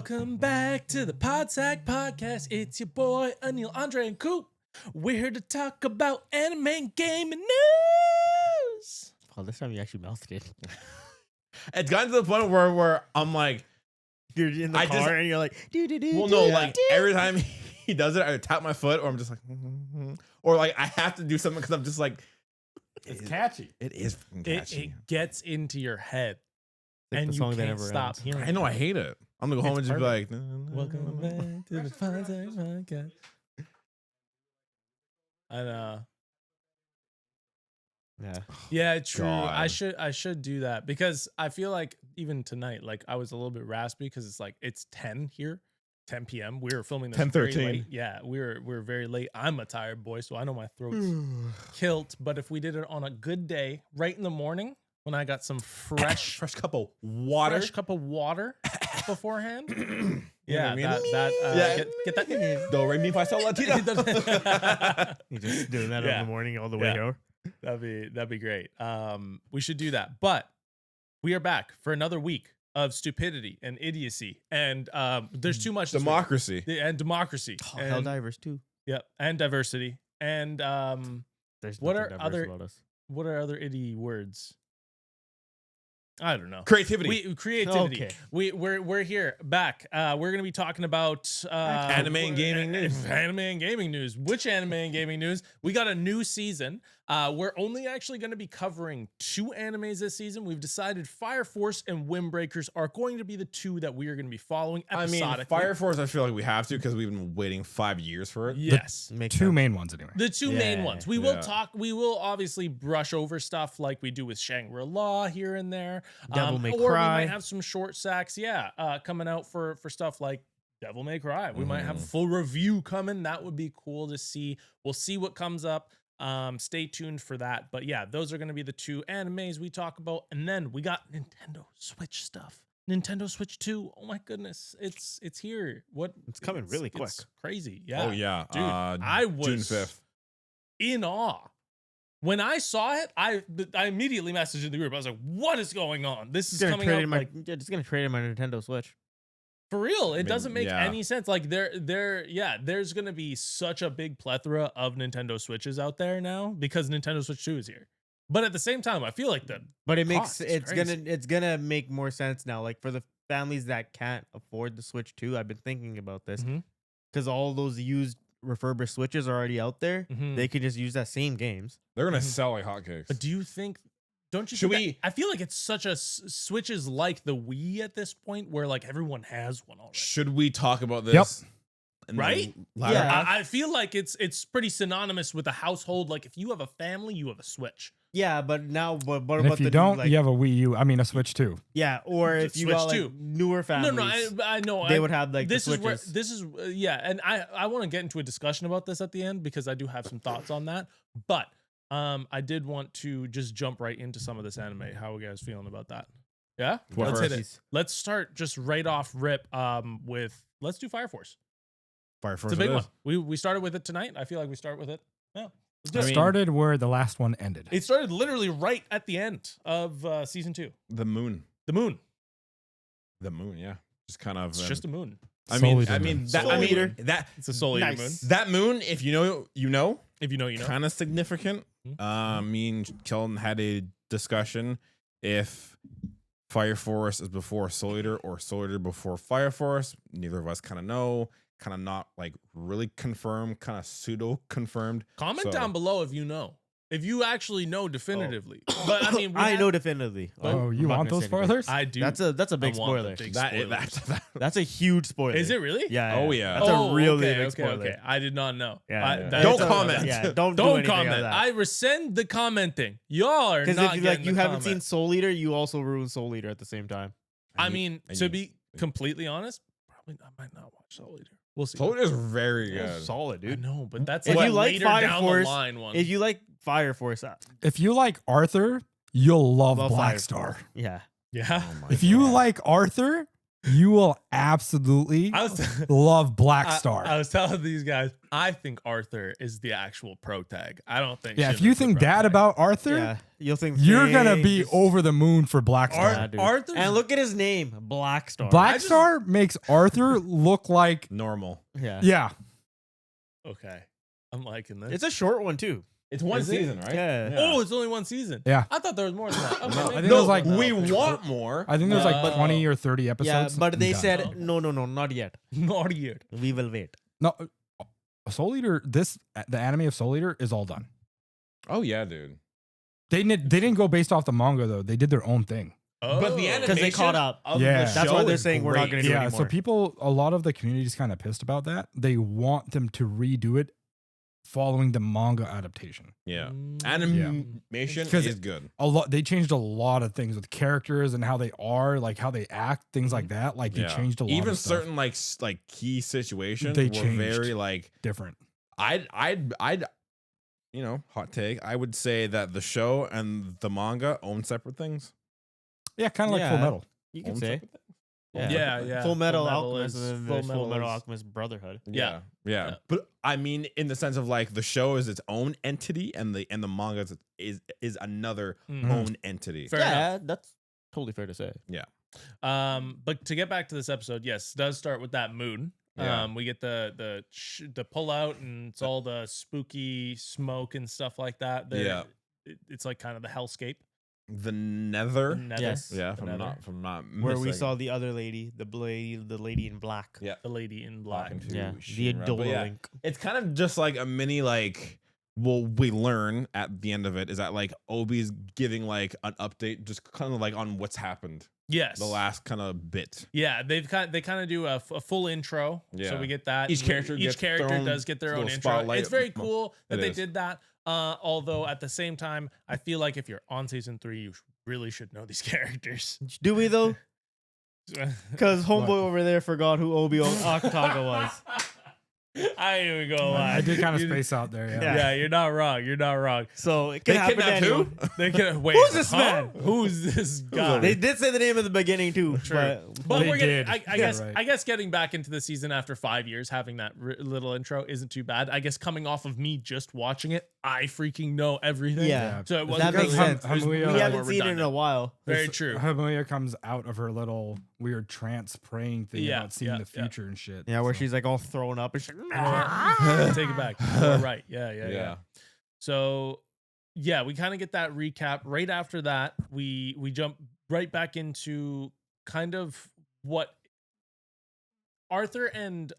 Welcome back to the Podsack Podcast. It's your boy, Anil, Andre, and Coop. We're here to talk about anime and gaming news. Oh, this time you actually mouthed it. It's gotten to the point where I'm like, You're in the car and you're like, well, no, like every time he does it, I tap my foot, or I'm just like, or like I have to do something because I'm just like, it's catchy. It is fucking catchy. It gets into your head, like and the you song that can't never stop ends. hearing. I know, I hate it. I'm gonna go home and just be like, Welcome back to the Podsack Podcast. I know. Yeah, true. God. I should do that because I feel like even tonight, like I was a little bit raspy because it's 10 here, 10 p.m. We were filming this 10:13. very late. Yeah, we're very late. I'm a tired boy, so I know my throat's kilt. But if we did it on a good day, right in the morning when I got some fresh cup of water, beforehand, yeah, get that. Do re mi fa sol la ti do. You're just doing that in the morning all the way here. That'd be great. We should do that. But we are back for another week of stupidity and idiocy, and there's too much Democracy and democracy. Oh, and, hell divers too. Yep, and diversity. And There's what nothing are diverse other about us. what are other idiot words? I don't know. creativity. Creativity. Okay. We're here back. We're gonna be talking about Anime and gaming news. Anime and gaming news. Which anime and gaming news? We got a new season. We're only actually going to be covering 2 animes this season. We've decided Fire Force and Windbreakers are going to be the 2 that we are going to be following episodically. I mean, Fire Force, I feel like we have to because we've been waiting 5 years for it. Yes. Two main ones anyway. The 2 main ones. We will Yeah. talk. We will obviously brush over stuff like we do with Shangri-La here and there. Devil May or Cry. we might have some short sacks. Yeah. Coming out for stuff like Devil May Cry. We might have a full review coming. That would be cool to see. We'll see what comes up. Stay tuned for that. But yeah, those are going to be the 2 animes we talk about. And then we got Nintendo Switch stuff. Nintendo Switch 2. Oh my goodness. It's here. It's coming really quick. It's crazy. Yeah. Oh yeah, Dude, I was June 5th. in awe. When I saw it, I immediately messaged in the group. I was like, what is going on? This is coming out It's gonna trade in my Nintendo Switch. for real. It mean, doesn't make yeah. any sense. Like there's gonna be such a big plethora of Nintendo Switches out there now because Nintendo Switch 2 is here. But at the same time, I feel like But it cost makes is it's crazy. gonna make more sense now. Like for the families that can't afford the Switch 2, I've been thinking about this Mhm. because all those used refurbished Switches are already out there. Mhm. They could just use that same games. They're gonna sell like hotcakes. But do you think? Don't you? Should think I feel like it's such a Switch is like the Wii at this point, where like everyone has one already. Should we talk about this? Yep. in the Right? latter- Yeah. I feel like it's pretty synonymous with a household. Like if you have a family, you have a Switch. Yeah, but now, but what And about if you the don't, new, like, you have a Wii U. I mean, a Switch too. yeah, or if you Switch got like 2. newer families, No, I know. they would have like This the is where Switches. this is yeah, and I want to get into a discussion about this at the end because I do have some thoughts on that. But I did want to just jump right into some of this anime. How are you guys feeling about that? Yeah, What let's hit first? it. Let's start just right off rip. Let's do Fire Force. Fire Force. It's a big it one. is. We started with it tonight. I feel like we start with it. Yeah. Let's do It it. started where the last one ended. It started literally right at the end of season 2. The moon. The moon. The moon. Yeah. Just kind of. It's just a moon. I mean, Solar moon. that. Solar I mean, moon. that. It's a solar Nice. moon. That moon. If you know, you know. If you know, you know. Kind of significant. Mhm. Me and Kelton had a discussion if Fire Force is before Soul Eater or Soul Eater before Fire Force. Neither of us kind of know. Kind of not like really confirmed. Kind of pseudo confirmed. Comment So- down below if you know. If you actually know definitively. But I mean, I know definitively. Oh, I'm you not want gonna those say anything. spoilers? I do. That's a big I want spoiler. the big That spoilers. That's a huge spoiler. Is it really? Yeah. Oh, yeah. That's a really okay, big okay, spoiler. okay. I did not know. Yeah. Don't comment. Yeah. Don't do Don't anything on comment. that. I rescind the commenting. Y'all are Because not if getting you the haven't seen comment. Soul Eater, you also ruin Soul Eater at the same time. I mean, to be I completely honest, probably I might not watch Soul Eater. We'll see. Soul Eater is very It's good. solid, I dude. know, but that's If like you like later Fire down Force, the line one. If you like Fire Force, If you like Arthur, you'll love love Black Fire Star. Force. Yeah. yeah. Oh my If you God. like Arthur, you will absolutely I was love Black I Star. was telling these guys, I think Arthur is the actual pro tag. I don't think. Yeah, if Shiver's you the think pro that tag. about Arthur, Yeah. You'll think You're gonna be just- over the moon for Black Star. Yeah, dude. Arthur's And look at his name, Black Star. Black Star makes Arthur look like Normal. Yeah. yeah. okay. I'm liking this. It's a short one too. It's one Is it? season, right? Yeah. Oh, it's only one season. Yeah. I thought there was more than that. Okay, No, maybe. I think it was like- we want more. I think there's like No. 20 or 30 episodes. Yeah, but they Done. said Oh. no, not yet. Not yet. We will wait. no. Soul Eater. The anime of Soul Eater is all done. Oh yeah, dude. They didn't go based off the manga though. They did their own thing. Oh. But the Because they caught up. of Yeah. the That's show why they're is saying we're not great. gonna do it Yeah, so anymore. a lot of the community is kind of pissed about that. They want them to redo it following the manga adaptation. Yeah. Mm. Animation 'Cause is good. They changed a lot of things with characters and how they are, like how they act, things like that. Like they Yeah. changed a lot. Even of stuff. certain like key situations They were changed. very like different. I'd you know, hot take. I would say that the show and the manga own separate things. Yeah, kind of like Yeah. Full Metal. You can Own say. separate things. Yeah. Full Metal Full Alchemist is- and then Full there's Full Metal Metal is- Alchemist Brotherhood. Yeah. Yeah. But I mean in the sense of like the show is its own entity and the manga is another Mhm. own entity. Fair enough. Yeah, that's totally fair to say. But to get back to this episode, yes, it does start with that moon. Yeah. We get the pull out and it's all the spooky smoke and stuff like that. Yeah. It's like kind of the hellscape. The Nether. The nether, Yes. Yeah, the if I'm not Where we mistaken. saw the other lady, the lady in black. Yeah. the lady in black. Talking to Yeah, the Shinra. But yeah, Adolink. it's kind of just like a mini like we learn at the end of it is that like Obi's giving like an update just kind of like on what's happened Yes. the last kind of bit. Yeah, they kind of do a full intro. So Yeah. we get that. Each And character gets their own does get their own little intro. spotlight. It's very cool that It they is. did that. Although at the same time, I feel like if you're on season 3, you really should know these characters. Do we though? Because homeboy What? over there forgot who Obi Akataga was. I ain't even gonna lie. I did kind of You- space out there. Yeah. Yeah, you're not wrong. You're not wrong. So it They can happen to kidnapped anyone. who? They can wait. Who's this huh? man? Who's this guy? They did say the name at the beginning too. True. But But They we're getting, did. I Yeah, guess. right. I guess getting back into the season after 5 years, having that little intro isn't too bad. I guess coming off of me just watching it, I freaking know everything. Yeah. So it That wasn't makes really- sense. it was Hamuya- we more haven't seen it in a redundant. while. Very This- true. Hamuya comes out of her little weird trance praying thing Yeah, about seeing yeah, the yeah. future and shit. Yeah, where So- she's like all thrown up and she's like, Take it back. You're right. Yeah. Yeah. So yeah, we kind of get that recap. Right after that, we jump right back into kind of what Arthur and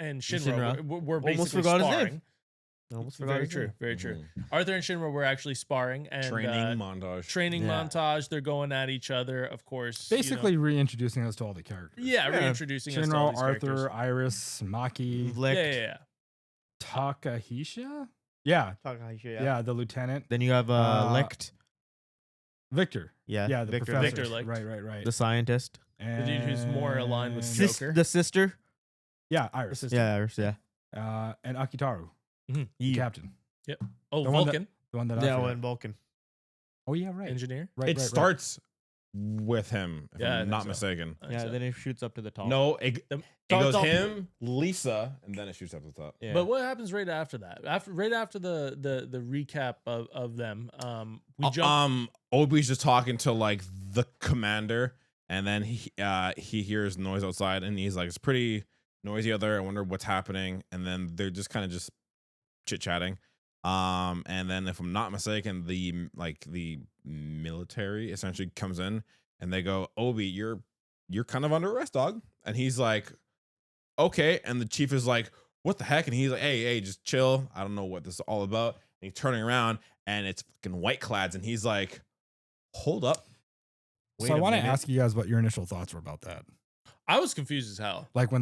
Shinra were Almost basically forgot his name. sparring. almost forgot Very his true. name. Very true. Mhm. Arthur and Shinra were actually sparring and Training montage. training Yeah. montage. They're going at each other, of course. you know. basically reintroducing us to all the characters. Yeah, Yeah. reintroducing us to all Shinra, these Arthur, characters. Iris, Maki, Licked. Yeah. Takahisha. Yeah, Yeah. yeah, the lieutenant, Then you have Licked. Licked. Victor. Yeah. Yeah, the Victor professor. Victor Licked. Right. The scientist. The dude who's more aligned with And- Joker. The sister. Yeah, Iris. Yeah, Iris, yeah. And Akitaru, the Yeah. captain, Oh, the one that- Vulcan the one that. I Yeah, forgot. and Vulcan. Oh yeah, right. engineer. Right. It right, starts with him, if Yeah, I I'm think not so. mistaken. I think Yeah, so. then it shoots up to the top. No, it The- goes top. him, Lisa, and then it shoots up the top. Yeah. But what happens right after that? Right after the recap of them, we jump. Obi's just talking to like the commander, and then he hears noise outside, and he's like, "It's pretty noisy out there. I wonder what's happening." And then they're just kind of just chit chatting. And then if I'm not mistaken, the military essentially comes in, and they go, "Obi, you're kind of under arrest, dog." And he's like, "Okay." And the chief is like, "What the heck?" And he's like, hey, just chill. I don't know what this is all about. And he's turning around, and it's fucking white clads, and he's like, "Hold up." So I a want to minute. ask you guys what your initial thoughts were about that. I was confused as hell. Like when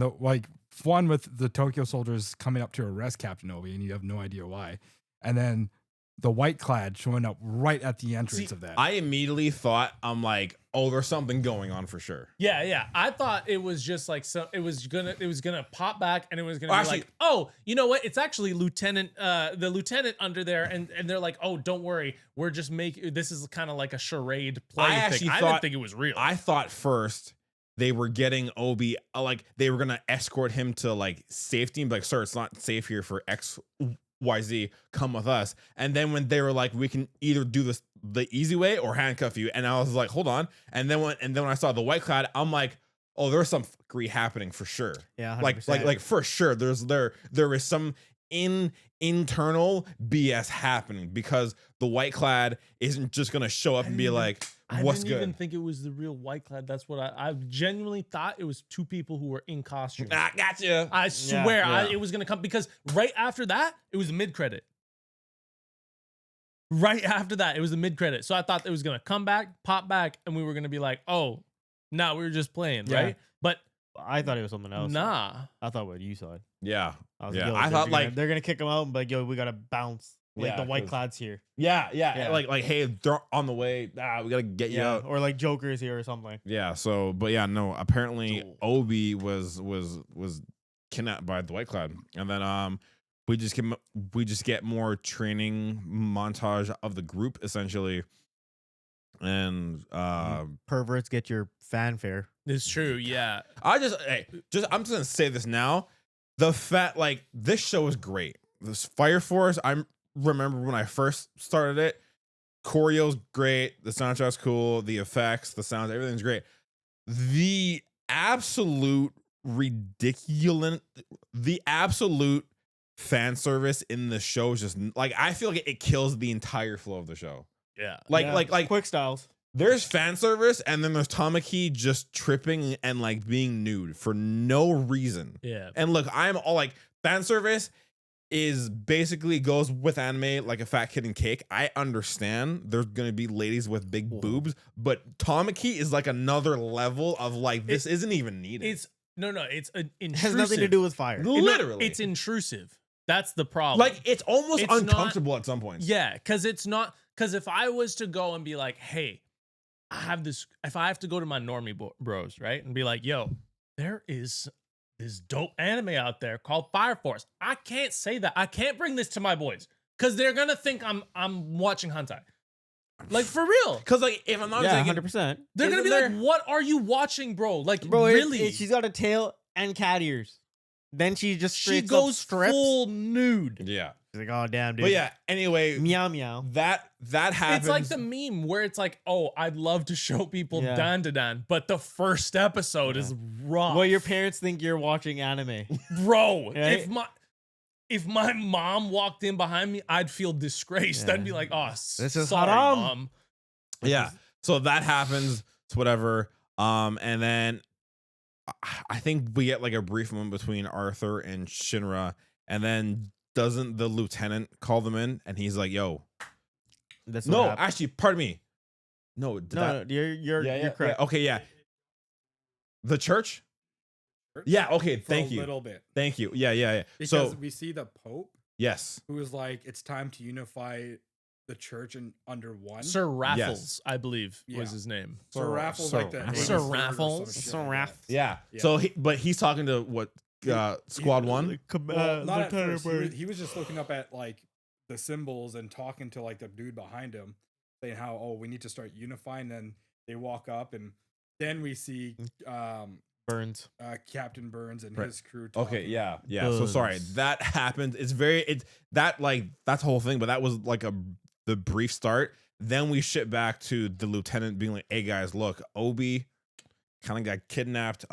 one with the Tokyo soldiers coming up to arrest Captain Obi, and you have no idea why, and then the white clad showing up right at the entrance See, of that. I immediately thought, I'm like, oh, there's something going on for sure. Yeah. I thought it was just like it was gonna pop back and it was gonna Oh, be actually- like, oh, you know what? It's actually the lieutenant under there, and they're like, oh, don't worry, we're just making this is kind of like a charade play I thing. actually I thought- didn't think it was real. I thought first they were getting Obi, like they were gonna escort him to like safety and be like, sir, it's not safe here for X, YZ, come with us. And then when they were like, we can either do this the easy way or handcuff you. And I was like, hold on. And then when I saw the white clad, I'm like, oh, there's some fuckery happening for sure. Yeah, 100%. Like for sure. There is some internal BS happening because the white clad isn't just gonna show up and be like, what's I didn't good? even think it was the real white clad. That's what I genuinely thought it was two people who were in costume. I gotcha. I swear yeah. it was gonna come because right after that it was a mid credit. Right after that it was a mid credit. So I thought it was gonna come back, pop back, and we were gonna be like, oh, no, we were just playing, Yeah. right? But I thought it was something else. nah. I thought what you saw. Yeah. I was Yeah, like, I thought they're gonna kick him out and be like, yo, we gotta bounce. Like Yeah, the white 'cause- clad's here. Yeah. Yeah. Like, hey, they're on the way. We gotta get you out. Or like Joker's here or something. Yeah. So, but yeah, no. Apparently, Oh. Obi was kidnapped by the white cloud, and then we just get more training montage of the group essentially, and Perverts get your fanfare. It's true, yeah. I'm just gonna say this now. The fact like this show is great. This Fire Force, I remember when I first started it. Choreo's great. The soundtrack's cool. The effects, the sounds, everything's great. The absolute fan service in the show is just like I feel like it kills the entire flow of the show. Yeah. Like quick styles. there's fan service and then there's Tamaki just tripping and like being nude for no reason. Yeah. And look, I'm all like fan service is basically goes with anime like a fat kid and cake. I understand there's gonna be ladies with big boobs, but Tamaki is like another level of like this isn't even needed. It's it's an It intrusive. has nothing to do with fire. literally It's intrusive. That's the problem. like it's almost It's not- uncomfortable at some points. Yeah, because it's not because if I was to go and be like, hey, I have this, if I have to go to my normie bros, right, and be like, yo, there is this dope anime out there called Fire Force. I can't say that. I can't bring this to my boys because they're gonna think I'm watching hentai. Like for real. Because like if I'm not Yeah, mistaken, 100%. They're gonna be Isn't like, what are you watching, bro? Like Bro, really? she's got a tail and cat ears. Then she just She straight up goes strips. full nude. yeah. She's like, oh damn, dude. But yeah, anyway, meow meow. that happens. It's like the meme where it's like, oh, I'd love to show people Yeah. Dan to Dan, but the first episode is rough. Well, your parents think you're watching anime. Bro, Right? if my mom walked in behind me, I'd feel disgraced. I'd be Yeah. like, oh, This is sorry, haram. mom. yeah. So that happens. It's whatever. And then I think we get like a brief moment between Arthur and Shinra, and then doesn't the lieutenant call them in? And he's like, "Yo, That's no, what happened. actually, pardon me, no, did that, No, you're correct. okay, yeah, the church, yeah, okay, For thank a you, little bit. thank you, yeah. Because So we see the Pope yes, who is like, it's time to unify the church under one. Sir Raffles, I believe, Yeah. was his name. So Raffles Sir like the Raffles. Navy Sir Sword or some Raffles. shit Sir like Raff. that. yeah. Yeah. So but he's talking to what Squad One. Well, not at Lieutenant first. He Bird. he was just looking up at like the symbols and talking to like the dude behind him, saying how we need to start unifying. Then they walk up and then we see Burns. Captain Burns and Right. his crew. Okay, talking. yeah. So sorry, Buzz. that happened. It's that like that's the whole thing, but that was like the brief start. Then we ship back to the lieutenant being like, "Hey guys, look, Obi kind of got kidnapped.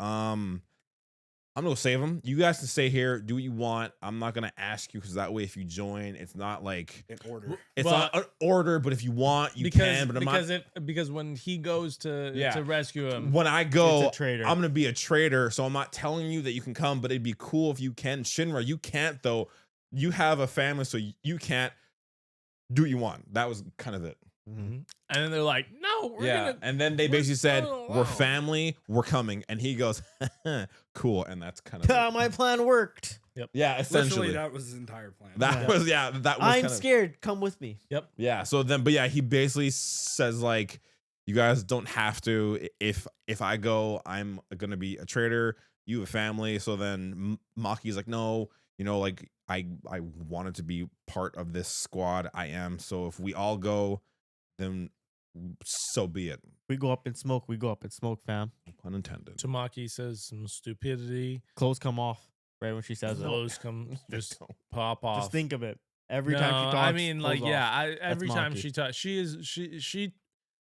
I'm gonna save him. You guys can stay here, do what you want. I'm not gonna ask you because that way, if you join, it's not like In order. it's Well, not an order. But if you want, you because can. But I'm not. because when he goes to Yeah. rescue him, When I go, It's a traitor. I'm gonna be a traitor, so I'm not telling you that you can come, but it'd be cool if you can. Shinra, you can't though. You have a family, so you can't do what you want. That was kind of it. and then they're like, no, we're gonna. And then they basically said, oh, "We're wow." family, we're coming," and he goes, "Cool," and that's kind of it. My plan worked. Yeah, essentially. Literally, that was his entire plan. That Yeah. was that was I'm kind of- scared. Come with me. Yeah. So then, but yeah, he basically says like, "You guys don't have to. If I go, I'm gonna be a traitor. You have a family." So then Maki's like, "No, like I wanted to be part of this squad. I am. So if we all go, then so be it." We go up in smoke. We go up in smoke, fam. Pun intended. Tamaki says some stupidity. Clothes come off right when she says it. Clothes come just pop off. Just think of it. Every time she No, talks, I mean, like, pulls yeah, off. every time Maki. she talks, she.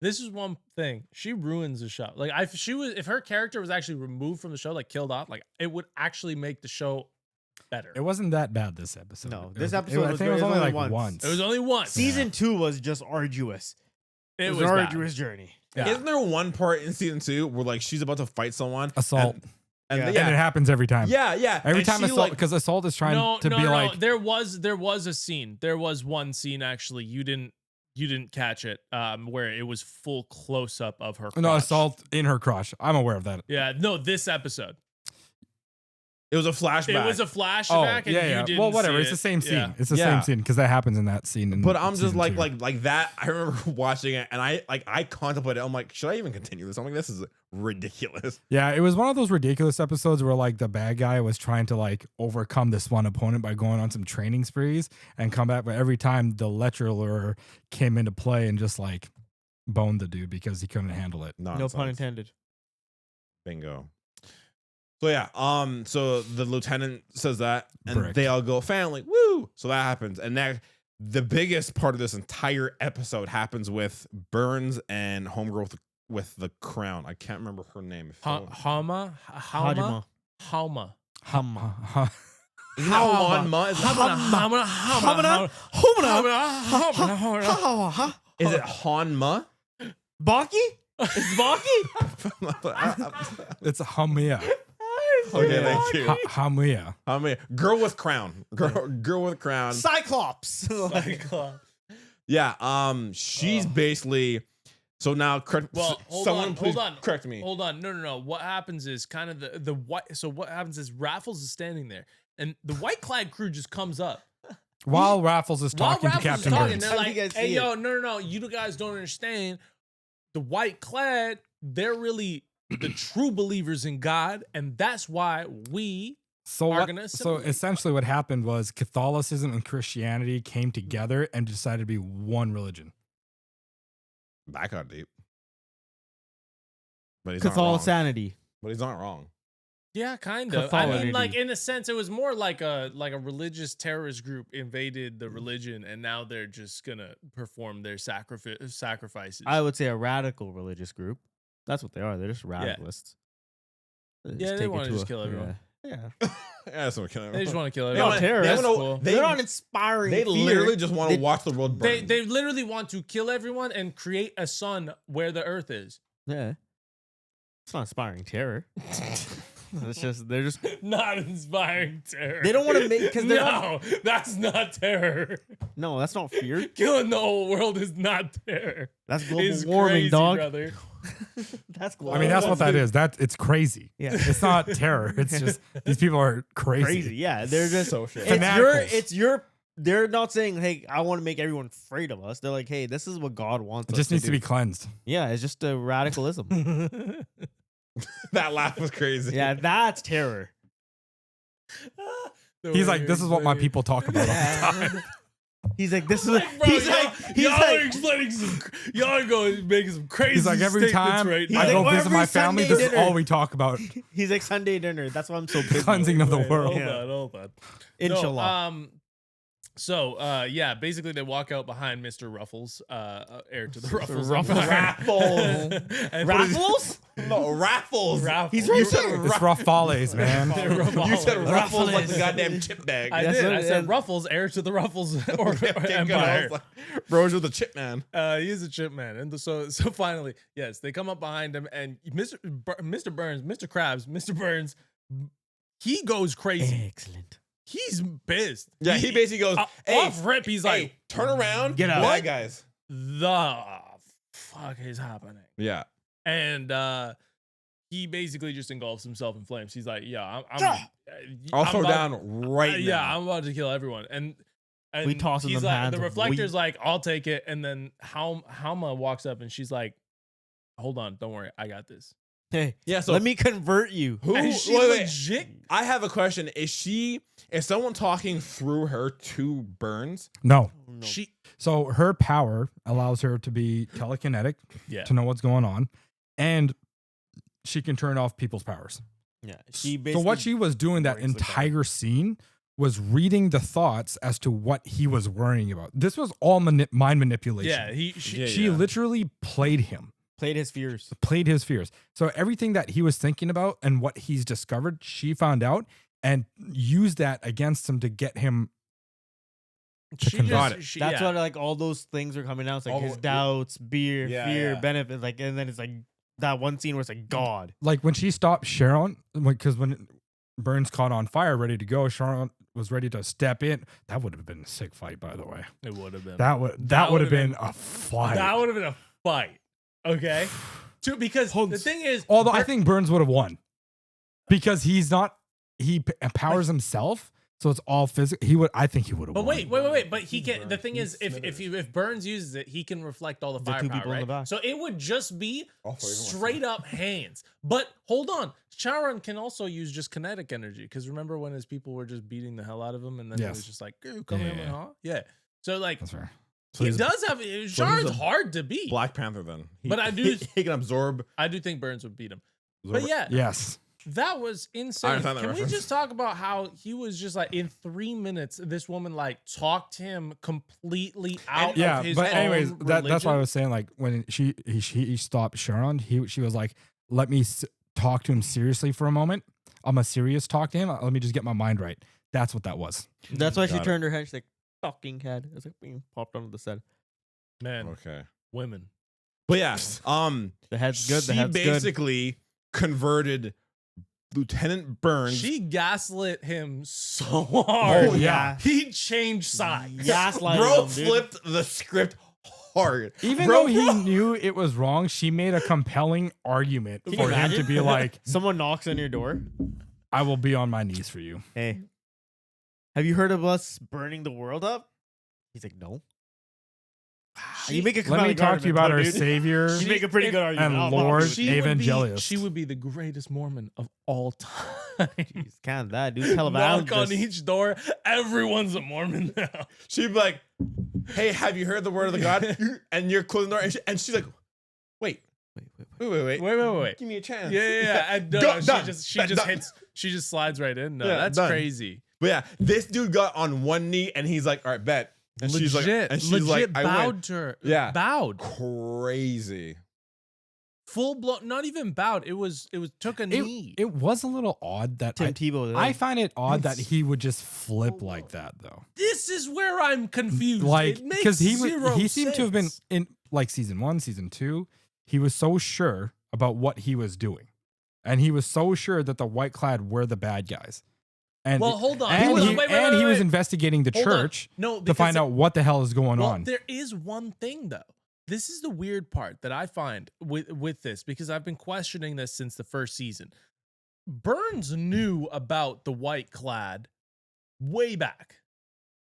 This is one thing. She ruins the show. Like, if her character was actually removed from the show, like killed off, like it would actually make the show better. It wasn't that bad this episode. No, It this was- episode I was think it was great. only It was like only once. It was only one. Season 2 was just arduous. It was was an bad. arduous journey. Yeah. Isn't there one part in season 2 where like she's about to fight someone? Assault. And Yeah. yeah. And it happens every time. Yeah. Every And time she, Assault, like, because Assault is trying to be like, There was a scene. There was one scene actually. You didn't catch it. Where it was full close up of her. no, crotch. Assault in her crotch. I'm aware of that. Yeah. No, this episode. it was a flashback. It was a flashback. And you didn't Well, whatever. see It's the it. same scene. Yeah. It's the Yeah. same scene because that happens in that scene. But I'm just season like 2. that. I remember watching it and I contemplated. I'm like, should I even continue this? I'm like, this is ridiculous. Yeah, it was one of those ridiculous episodes where like the bad guy was trying to like overcome this one opponent by going on some training sprees and come back, but every time the lecturer came into play and just like boned the dude because he couldn't handle it. No Nonsense. pun intended. Bingo. So yeah, so the lieutenant says that, and Brick. they all go family, woo. So that happens, and that the biggest part of this entire episode happens with Burns and Homegirl with the crown. I can't remember her name. If someone- Hama. Hajima. Hama. Hum. Isn't that Hanma? Is it Hanma? Baki? It's Baki? It's Hamuya. Okay, thank you. Hamuya. Hanma. Girl with crown. Girl with crown. Cyclops. Yeah. She's basically. So now, correct. Well, hold someone on, please hold on. correct me. Hold on. No. What happens is kind of the white. So what happens is Raffles is standing there, and the white clad crew just comes up. While Raffles is While talking to Raffles is Captain talking, Burns. they're How like, do you guys "Hey, see yo, it? no. You guys don't understand. The white clad, they're really the true believers in God, and that's why we So, are gonna so assimilate." essentially what happened was Catholicism and Christianity came together and decided to be one religion. That got deep. But he's not Catholic wrong. sanity. But he's not wrong. Yeah, kind of. I mean, Catholicity. like in a sense, it was more like a religious terrorist group invaded the religion, and now they're just gonna perform their sacrifices. I would say a radical religious group. That's what they are. They're just radicalists. Yeah, they wanna just kill everyone. Yeah. Yeah, that's what killing. They just want to kill They're everyone. not terrorists. Cool. They, They're not inspiring. they fear. literally just want to They- watch the world burn. They literally want to kill everyone and create a sun where the Earth is. Yeah. It's not inspiring terror. It's just they're just Not inspiring terror. they don't want to make because they're not, No, that's not terror. no, that's not fear. Killing the whole world is not terror. That's global It's warming, crazy, dog. brother. That's global. I mean, that's what that is. It's crazy. Yeah. It's not terror. It's just these people are crazy. crazy. Yeah, they're just so shit. it's your. They're not saying, "Hey, I want to make everyone afraid of us." They're like, "Hey, this is what God wants." It us just needs to do." be cleansed. Yeah, it's just a radicalism. That laugh was crazy. Yeah, that's terror. He's like, this is what my people talk about all the time. He's like, this is. Like, bro, he's y'all, like, y'all are explaining some. Y'all are going making some crazy. He's like, every statements time right He's I now. go like, visit every my family, Sunday this is dinner. all we talk about. he's like Sunday dinner. That's why I'm so busy. Cleansing of the Wait, world. Hold on. Inshallah. No, so yeah, basically they walk out behind Mr. Ruffles, heir to the Ruffles. Raffles. And- Raffles? No, Raffles. Raffles. He's right there. It's Ruffales, man. You said Raffles like the Raffles. goddamn chip bag. I That's did. what- I said yeah. Ruffles, heir to the Ruffles or Okay, good. I Empire. was like, Bros with the chip man. He's a chip man, and so finally, yes, they come up behind him, and Mr. Burns, Mr. Krabs, Mr. Burns, he goes crazy. Excellent. He's pissed. Yeah, he basically goes, hey, off rip. He's hey, like, turn around. Get out. Bad guys. the fuck is happening? Yeah. And he basically just engulfs himself in flames. He's like, yeah, I'll I'm throw about- down right now. Yeah, I'm about to kill everyone. And We tossing he's them like, hands the of reflector's wheat. like, I'll take it. And then Halma walks up and she's like, hold on, don't worry, I got this. Hey, Yeah, so let me convert you. who? And Wait, she wait. legit. I have a question. Is someone talking through her to Burns? No. No. She So her power allows her to be telekinetic, yeah. to know what's going on, and she can turn off people's powers. Yeah, she So basically. what she was doing that breaks the power. entire scene was reading the thoughts as to what he was worrying about. This was all mind manipulation. Yeah, She literally played him. Played his fears. Played his fears. So everything that he was thinking about and what he's discovered, she found out and used that against him to get him. That's what like all those things are coming out. It's like his doubts, fear, benefit. Like, and then it's like that one scene where it's like God. Like when she stopped Sharon, because when Burns caught on fire, ready to go, Sharon was ready to step in. That would have been a sick fight, by the way. It would have been. That would have been a fight. That would have been a fight. Okay. Because the thing is, although I think Burns would have won because he empowers himself. So it's all physical. I think he would have won. But wait. But he can. The thing is, if Burns uses it, he can reflect all the firepower, right? So it would just be straight up hands. But hold on, Charon can also use just kinetic energy. Because remember when his people were just beating the hell out of him, and then he was just like, "Come in, huh?" Yeah. So like, that's fair. So he does have. Charon's hard to beat. Black Panther then. But I do. He can absorb. I do think Burns would beat him. But yeah. Yes. That was insane. Can we just talk about how he was just like in 3 minutes, this woman like talked him completely out of his but anyways, own that's why I was saying like when he stopped Sharon, she was like, let me talk to him seriously for a moment. I'm a serious talk to him. Let me just get my mind right. That's what that was. That's why she turned her head. She's like, fucking head. It's like being popped onto the set. Man. Okay. Women. But yeah, the head's good. The head's basically converted Lieutenant Burns. She gaslit him so hard. Oh yeah, he changed sides. Bro flipped the script hard. Even though he knew it was wrong, she made a compelling argument for him to be like, someone knocks on your door. I will be on my knees for you. Hey, have you heard of us burning the world up? He's like, no. You make a Let me talk to you about our savior. You make a pretty good argument. And Lord Evangelist. She would be the greatest Mormon of all time. Jeez, can't that dude? Knock on each door. Everyone's a Mormon now. She'd be like, "Hey, have you heard the word of the God?" And you're closing the door, and she's like, "Wait. Give me a chance." Yeah. She just slides right in. No, that's crazy. But yeah, this dude got on one knee, and he's like, "All right, bet." And she's like, bowed to her. Yeah. Bowed. Crazy. Full blown, not even bowed. It was took a knee. It was a little odd that Tim Tebow. I find it odd that he would just flip like that though. This is where I'm confused. Like, because he seemed to have been in like season 1, season 2. He was so sure about what he was doing. And he was so sure that the white clad were the bad guys. And hold on. He was investigating the church to find out what the hell is going on. There is one thing though. This is the weird part that I find with this, because I've been questioning this since the first season. Burns knew about the white clad way back.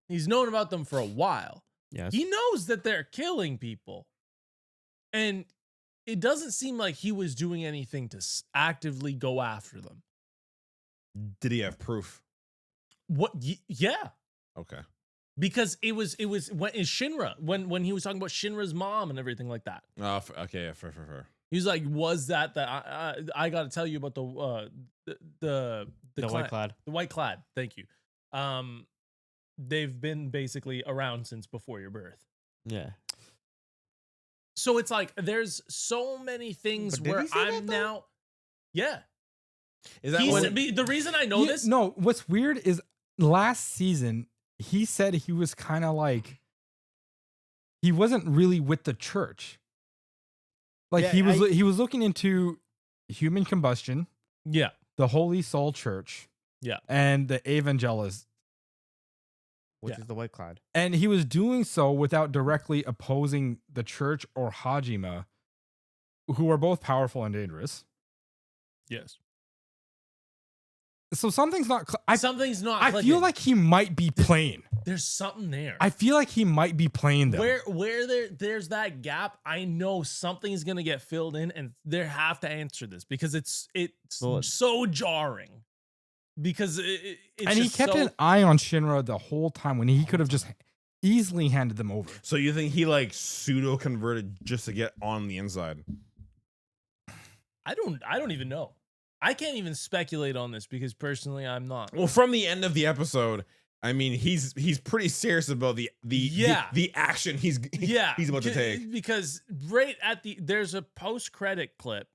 He's known about them for a while. Yes. He knows that they're killing people. And it doesn't seem like he was doing anything to actively go after them. Did he have proof? What? Yeah. Okay. Because it was when Shinra when he was talking about Shinra's mom and everything like that. Oh, okay, yeah, fair. He was like, "Was that I got to tell you about the white clad? The white clad. Thank you. They've been basically around since before your birth. Yeah. So it's like there's so many things where I'm now. Yeah. Is that the reason I know this? No, what's weird is last season he said he was kind of like he wasn't really with the church. Like he was looking into human combustion, the Holy Soul Church, and the Evangelists, which is the white clad, and he was doing so without directly opposing the church or Hajime, who are both powerful and dangerous. Yes. So something's not. Something's not. I feel like he might be playing. There's something there. I feel like he might be playing them. Where there's that gap, I know something's gonna get filled in, and they have to answer this because it's so jarring. Because he kept an eye on Shinra the whole time when he could have just easily handed them over. So you think he like pseudo converted just to get on the inside? I don't even know. I can't even speculate on this because personally I'm not. Well, from the end of the episode, I mean, he's pretty serious about the action he's about to take. Because right at there's a post-credit clip.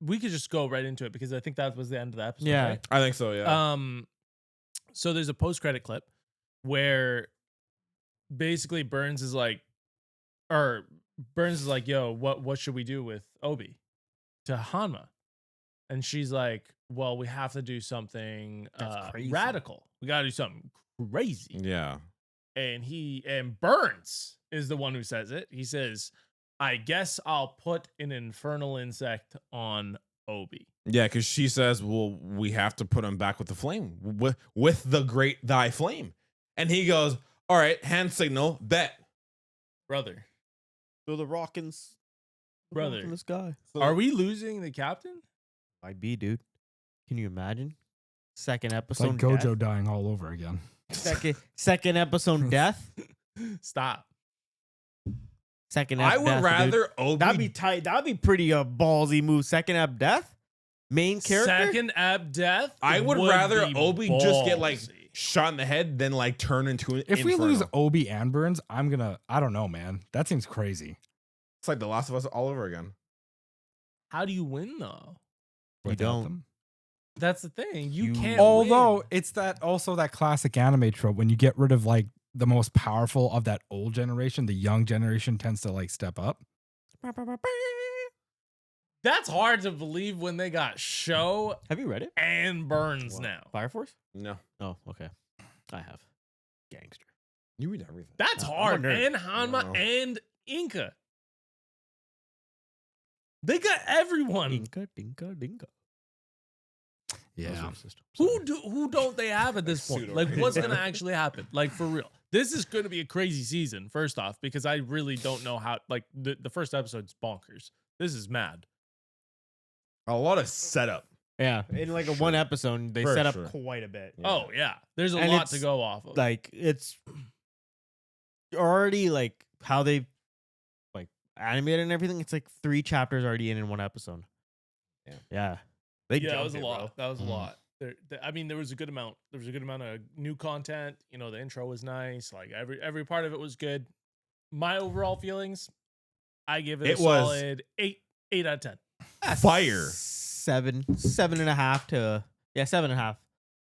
We could just go right into it because I think that was the end of the episode. Yeah. Right? I think so. Yeah. So there's a post-credit clip where basically Burns is like, yo, what should we do with Obi to Hanma? And she's like, well, we have to do something radical. We got to do something crazy. Yeah. And Burns is the one who says it. He says, I guess I'll put an infernal insect on Obi. Yeah, because she says, well, we have to put him back with the flame, with the great thy flame. And he goes, all right, hand signal, bet. Brother. So the Rockins. Brother. This guy. Are we losing the captain? Might be, dude. Can you imagine? Second It's episode like Gojo death. dying all over again. Second episode death. Stop. Second I ep would death, rather dude. Obi. That'd be tight. That'd be pretty ballsy move. Second ep death. Main character. Second ep death. I would would rather be Obi just get like ballsy. shot in the head than like turn into an If we inferno. lose Obi and Burns, I don't know, man. That seems crazy. It's like The Last of Us all over again. How do you win though? You without don't. them. That's the thing. You You- can't. Although win. it's that classic anime trope when you get rid of like the most powerful of that old generation, the young generation tends to like step up. That's hard to believe when they got Show Have you read it? and Burns What? now. Fire Force? No, Oh, okay. I have. Gangster. you read everything. That's I'm a hard. nerd. And Hanma Wow. and Inca. They got everyone. Dinka. Yeah. Who don't they have at this point? Like, Pseudo-rated, what's bro. gonna actually happen? Like, for real. This is gonna be a crazy season, first off, because I really don't know how. Like, the first episode's bonkers. This is mad. A lot of setup. Yeah. In like a one episode, they For set up sure. quite a bit. Yeah. Oh yeah, there's a And lot to it's go off of. Like it's already like how they like animated and everything. It's like 3 chapters already in one episode. Yeah. Yeah. They Yeah, that jumped was a it, lot. bro. That was a Mhm. lot. I mean, there was a good amount. There was a good amount of new content. You know, the intro was nice. Like every part of it was good. My overall feelings, I give it It a was- solid 8 out of 10. Fire. 7.5 to 7.5.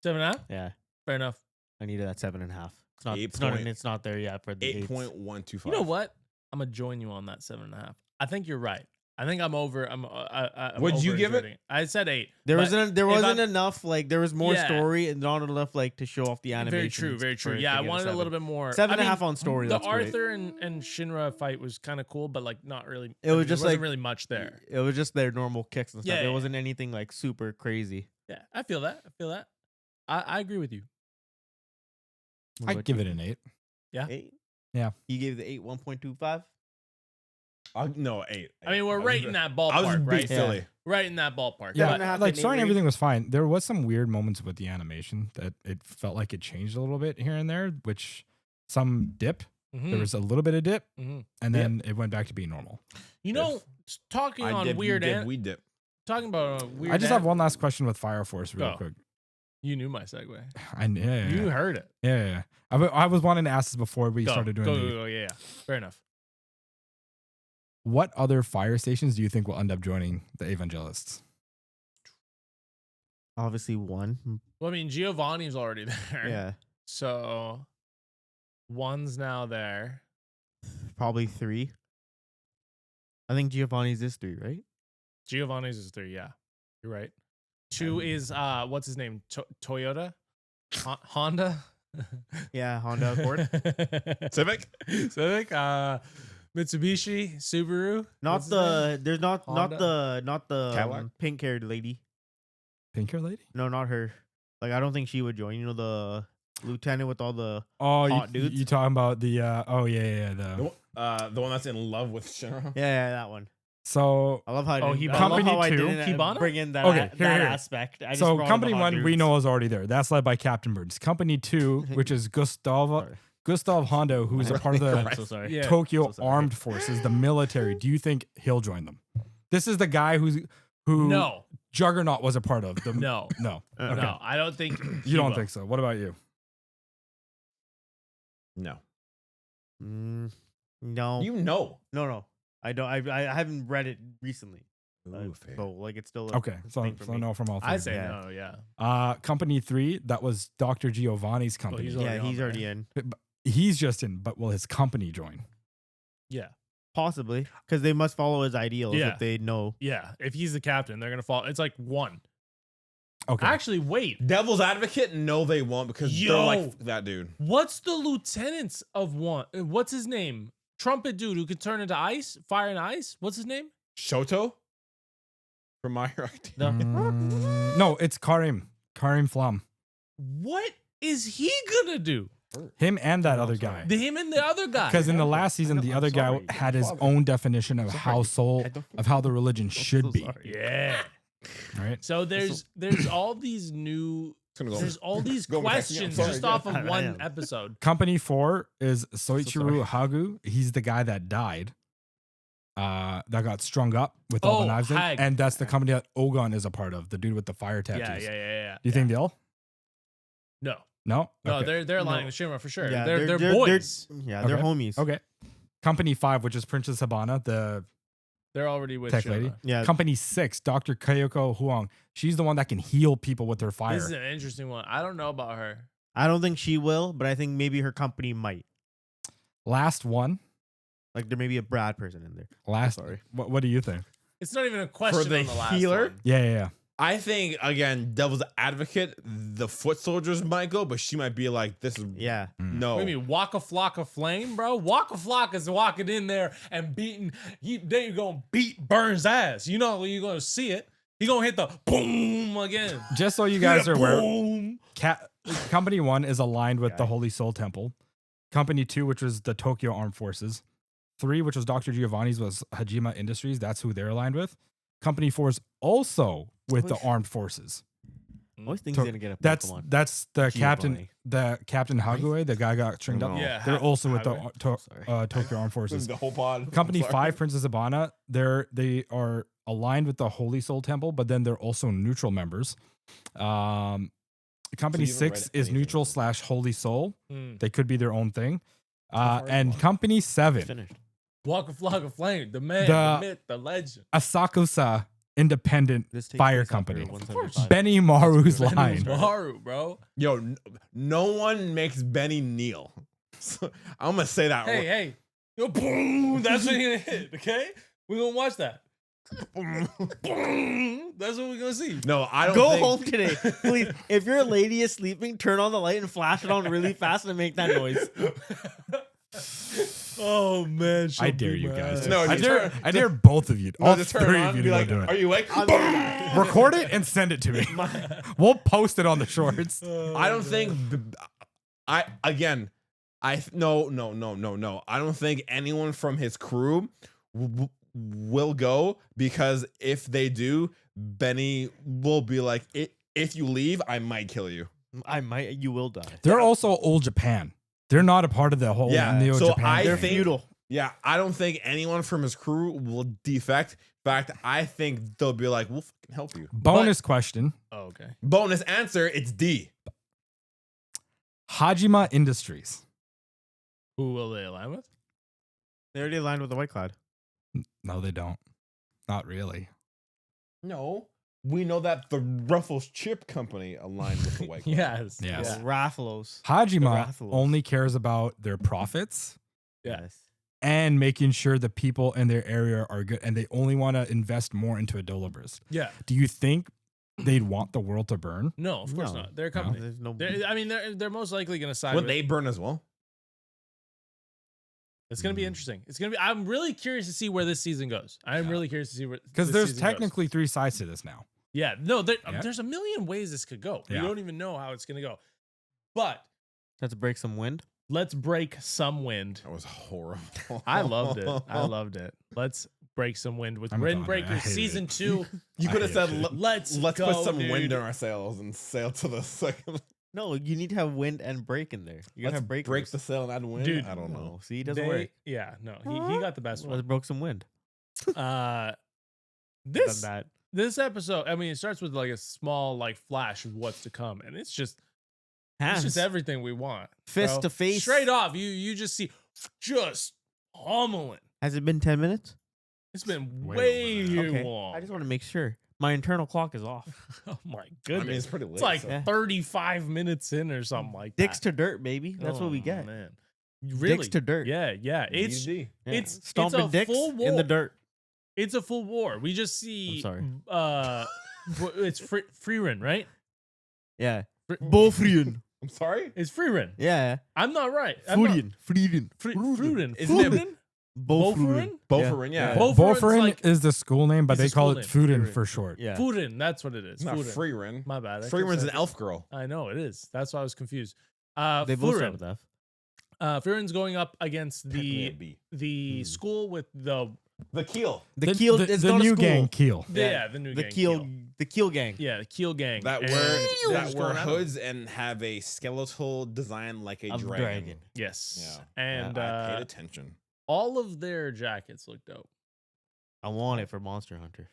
7.5. Yeah. Fair enough. I needed that 7.5. It's not. Eight It's not. point- It's not there yet for the 8.125. You know what? I'm gonna join you on that 7.5. I think you're right. I think I'm over. I'm What'd you give it? over-exerting. I said 8. There but wasn't. There if wasn't I'm- enough. Like there was more Yeah. story and not enough like to show off the animation. Very true. Very true. Yeah, I wanted a little bit more. 7.5 on story. The That's great. Arthur and Shinra fight was kind of cool, but like not really. It was there just wasn't like- really much there. It was just their normal kicks and stuff. Yeah, There yeah. wasn't anything like super crazy. Yeah, I feel that. I agree with you. What I about give you? it an 8. 8. Yeah. You gave the 8 1.25. No, 8. I mean, we're right in that ballpark, I was being right? silly. Right in that ballpark. Yeah, 7.5 like to starting 8 everything was fine. There was some weird moments with the animation that it felt like it changed a little bit here and there, which some dip. Mhm, There was a little bit of dip, mhm. and then it went back to being normal. You know, talking on weird we dip. talking about weird. I just have one last question with Fire Force, real Go. quick. You knew my segue. Yeah, You heard it. yeah. I was wanting to ask this before we started doing the. Go. Yeah. Fair enough. What other fire stations do you think will end up joining the Evangelists? Obviously 1. Well, I mean, Giovanni's already there. Yeah. So, 1's now there. Probably 3. I think Giovanni's is 3, right? Giovanni's is 3. Yeah, you're right. 2 is what's his name? Toyota, Honda. Yeah, Honda Accord. Civic? Civic. Mitsubishi, Subaru. Not What's his name? there's not Honda? the Cadillac? pink haired lady. Pink hair lady? No, not her. Like I don't think she would join. You know the lieutenant with all the Oh, Hot dudes? you talking about the? The one that's in love with Shinra. yeah that one. So I love how I Oh, didn't, Hibana? I love Company how I 2? didn't Hibana? bring in that, Okay, here. aspect. I just so brought company the hot 1 we dudes. know is already there. That's led by Captain Burns. Company 2, which is Gustav Hondo, who is a part of the I'm so sorry. Yeah. Tokyo So sorry. Armed Forces, the military. Do you think he'll join them? This is the guy who No, Juggernaut was a part of. no, No. Okay. no. I don't think. You don't think so. What about you? No. No. You know. No. I don't. I haven't read it recently. Ooh, fair. So like it's still a Okay, so thing for me. no from all three. I say Yeah. no. Yeah. Company 3, that was Dr. Giovanni's company. he's Yeah, already on he's there. already in. He's just in, but will his company join? Yeah. Possibly because they must follow his ideals Yeah. if they know. Yeah. If he's the captain, they're gonna fall. It's like 1. Okay. Actually, wait. Devil's advocate, no, they won't because they're Yo. like that dude. What's the lieutenants of 1? What's his name? Trumpet dude who can turn into ice, fire and ice. What's his name? Shoto from My Hero Academia. No, it's Karim Flum. What is he gonna do? Him and that Oh, other sorry. guy. Him and the other guy. Because in the last season, the I'm other guy sorry. had his Father. own definition of how the religion should so be. sorry. Yeah. Right. So there's all these new Gonna go. there's all these Go back again. questions Sorry, just go off ahead. of I one am. episode. Company 4 is sorry. Soichiro Hagu. He's the guy that died. That got strung up with all the knives in. Hag. And that's the company that Ogon is a part of, the dude with the fire tattoos. Yeah. Do you think they'll? No. No? No, Okay. they're aligning No. with Shimmer for sure. Yeah, they're boys. They're Okay. homies. Okay. Company 5, which is Princess Habana, the They're already with tech Shimmer. lady. Yeah. Company 6, Dr. Kyoko Huang. She's the one that can heal people with her fire. This is an interesting one. I don't know about her. I don't think she will, but I think maybe her company might. Last one. Like there may be a Brad person in there. Last. Sorry. What do you think? It's not even a question the on the last healer? one. Yeah. I think again, Devil's advocate, the foot soldiers might go, but she might be like, "This is Yeah. no." What do you mean, Waka Flocka Flame, bro? Waka Flocka is walking in there and beating. Then you're gonna beat Burns' ass. You know you're gonna see it. He gonna hit the boom again. Just so you guys are aware, Boom. Company 1 is aligned with the Guy. Holy Soul Temple. Company 2, which was the Tokyo Armed Forces. 3, which was Dr. Giovanni's, was Hajima Industries. That's who they're aligned with. Company 4 is also with the Armed Forces. I always think To- he's gonna get a That's Pokemon. the Giovanni. Captain Hague, the guy got stringed up. No. Yeah, They're also with the Sorry. Tokyo Armed Forces. the whole pod. Company I'm sorry. 5, Princess Habana, they are aligned with the Holy Soul Temple, but then they're also neutral members. Company So you haven't 6 read is anything. neutral / Holy Soul. Mm. They could be their own thing. far have you And gone? Company 7, Finished. Waka Flocka Flame, the man, The- the myth, the legend. Asakusa Independent This takes Fire place after Company. 175. Benny Maru's Benny line. Maru, bro. Yo, no one makes Benny kneel. So, I'm gonna say that. Hey. Yo, boom. That's what you're gonna hit, okay? We're gonna watch that. Boom. That's what we're gonna see. No, I don't Go think, home today, please. If your lady is sleeping, turn on the light and flash it on really fast and make that noise. Oh man, I dare you guys. No, I just dare both of you. No, All just turn three on of and you be to like, do it. "Are you awake?" Record it and send it to me. We'll post it on the shorts. I don't think. I again. No. I don't think anyone from his crew will go because if they do, Benny will be like, "If you leave, I might kill you." I might. You will die. They're also old Japan. They're not a part of the whole Yeah, Neo so Japan. I They're thing. think- feudal. Yeah, I don't think anyone from his crew will defect. In fact, I think they'll be like, "We'll fucking help you." Bonus question: Oh, okay. Bonus answer: it's D. Hajima Industries. Who will they align with? They already aligned with the White Cloud. No, they don't. Not really. No, we know that the Ruffles Chip Company aligned with the White Cloud. Yes. Yes. Yeah. Rathalos. Hajima Rathalos. only cares about their profits Yes. and making sure the people in their area are good, and they only want to invest more into Adolibris. Yeah. Do you think they'd want the world to burn? No, of course No. not. They're a company. There's no. They're most likely gonna side Would with. they burn as well? It's gonna be interesting. It's gonna be. I'm really curious to see where this season goes. I'm Yeah. really curious to see where Because this there's season goes. technically 3 sides to this now. Yeah. No. Yeah. There's a million ways this could go. Yeah. We don't even know how it's gonna go. But Let's break some wind. let's break some wind. That was horrible. I loved it. I loved it. Let's break some wind with I'm with Andre. I Windbreakers hated season it. 2. You I could have hate said, shit. Let's "Let's go, put some wind dude. in our sails and sail to the second." No, you need to have wind and break in there. You gotta Let's have breakers. break the sail and add wind. Dude. I don't know. No, see, it doesn't They- work. Yeah. No. He got the best Let's one. broke some wind. Uh, Done this that. this episode. I mean, it starts with like a small like flash of what's to come, and it's just It's Hands. just everything we want. Fist bro. to face. Straight off, you just see just pummeling. Has it been 10 minutes? It's been Way way over Okay. long. I just want to make sure. My internal clock is off. Oh my I goodness. mean, it's pretty late. It's like so. Yeah. 35 minutes in or something like Dicks that. to dirt, baby. That's what we get. Man. Really? Dicks to dirt. Yeah. It's DDD. Yeah. it's stomping a dicks full war. in the dirt. It's a full war. We just see. sorry. It's free run, right? Yeah. Fri- Bofrian. I'm sorry. It's free run. Yeah. I'm not right. I'm not- Frieden. Fruden. Isn't it- Fruden? Bofrian. Boferin, yeah. Boferin. Boferin like- is the school name, but It's they a call school it name. Fuden for short. Yeah. Fruden. That's what it is. It's not Fruden. Freerin. My bad. I Freerin's kept an saying- elf girl. I know it is. That's why I was confused. They both start Furin. with F. Furin's going up against Technically a the B. school with the The keel. The Keel. the, It's the not new a school. gang Keel. yeah, the new The gang, Keel. The Keel gang. Yeah, the Keel gang. That And wear they're that just wear going at 'em. hoods and have a skeletal design like a Of dragon. Yes. Yeah. And I paid attention. all of their jackets look dope. I want it for Monster Hunter.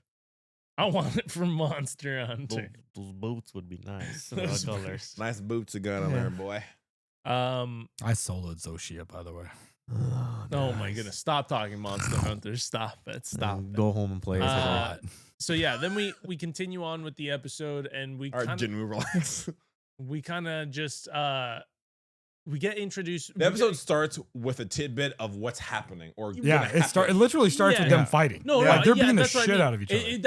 I want it from Monster Those, Hunter. those boots would be nice. Those Those colors. Nice boots you got on there, boy. I soloed Zoshia, by the way. Oh my goodness. Stop talking Monster Hunter. Stop it. Stop it. Go home and play. It's a Uh, lot. So yeah, then we continue on with the episode and we All right, kind Jinwoo, relax. of just we get introduced. The episode starts with a tidbit of what's happening, or Yeah, gonna it literally starts Yeah. with them Yeah. fighting. No, like, no, they're yeah, beating the that's what I shit mean. out of each other.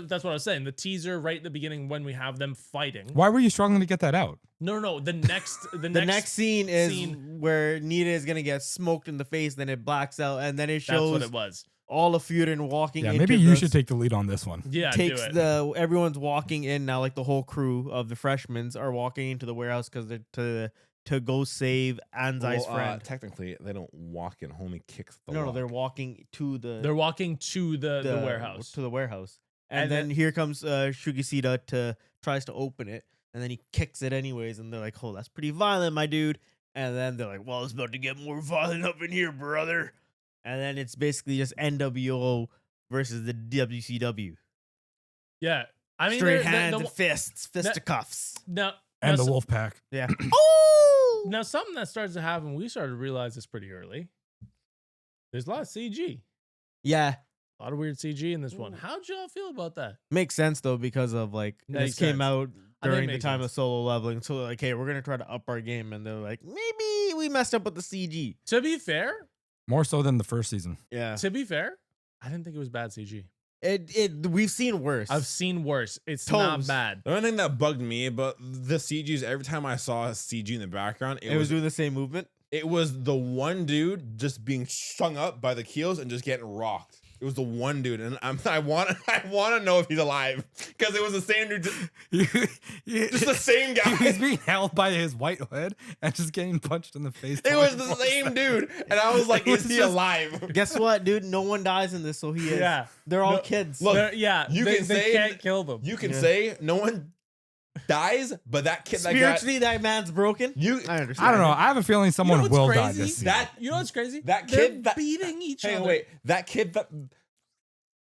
That's what I was saying. The teaser right at the beginning when we have them fighting. Why were you struggling to get that out? No. The next The next scene is scene- where Nita is gonna get smoked in the face, then it blacks out, and then it That's shows what it was. all of Furin walking. Yeah, into maybe you the- should take the lead on this one. Yeah, takes do it. the everyone's walking in now, like the whole crew of the freshmen are walking into the warehouse because they're to go save Anzai's friend. Technically, they don't walk in. Homie kicks the No, lock. they're walking to the They're walking to the warehouse. to the warehouse, and, And then here comes Shugisida tries to open it, and then he kicks it anyways, and they're like, "Oh, that's pretty violent, my dude." And then they're like, "Well, it's about to get more violent up in here, brother." And then it's basically just NWO versus the WCW. Yeah, I mean, Straight they're- hands the- and fists, fisticuffs. now And now the so- wolf pack. Yeah. Now something that starts to happen. We started to realize this pretty early. There's a lot of CG, Yeah. a lot of weird CG in this one. How'd y'all feel about that? Makes sense though because of like Makes this came sense. out I think it during the makes time sense. of solo leveling. So like, hey, we're gonna try to up our game, and they're like, maybe we messed up with the CG. To be fair, More so than the first season. Yeah. I didn't think it was bad CG. We've seen worse. I've seen worse. It's not Toes. bad. The only thing that bugged me about the CGs, every time I saw a CG in the background, it was doing the same movement. it was the one dude just being strung up by the keels and just getting rocked. It was the one dude, and I want to know if he's alive because it was the same dude, just the same guy. He's being held by his white hood and just getting punched in the face. It was the 24/7. same dude, and I was like, It was "Is he just- alive?" Guess what, dude? No one dies in this, so he is. Yeah. They're all No, kids. look, Yeah, you they, can they say- can't kill them. You can Yeah. say no one dies, but that kid, Spiritually, that man's broken. you, I understand. I don't know. I have a feeling someone what's will die crazy? this season. that You know what's crazy? That They're kid that- beating each hang on, other. wait, that kid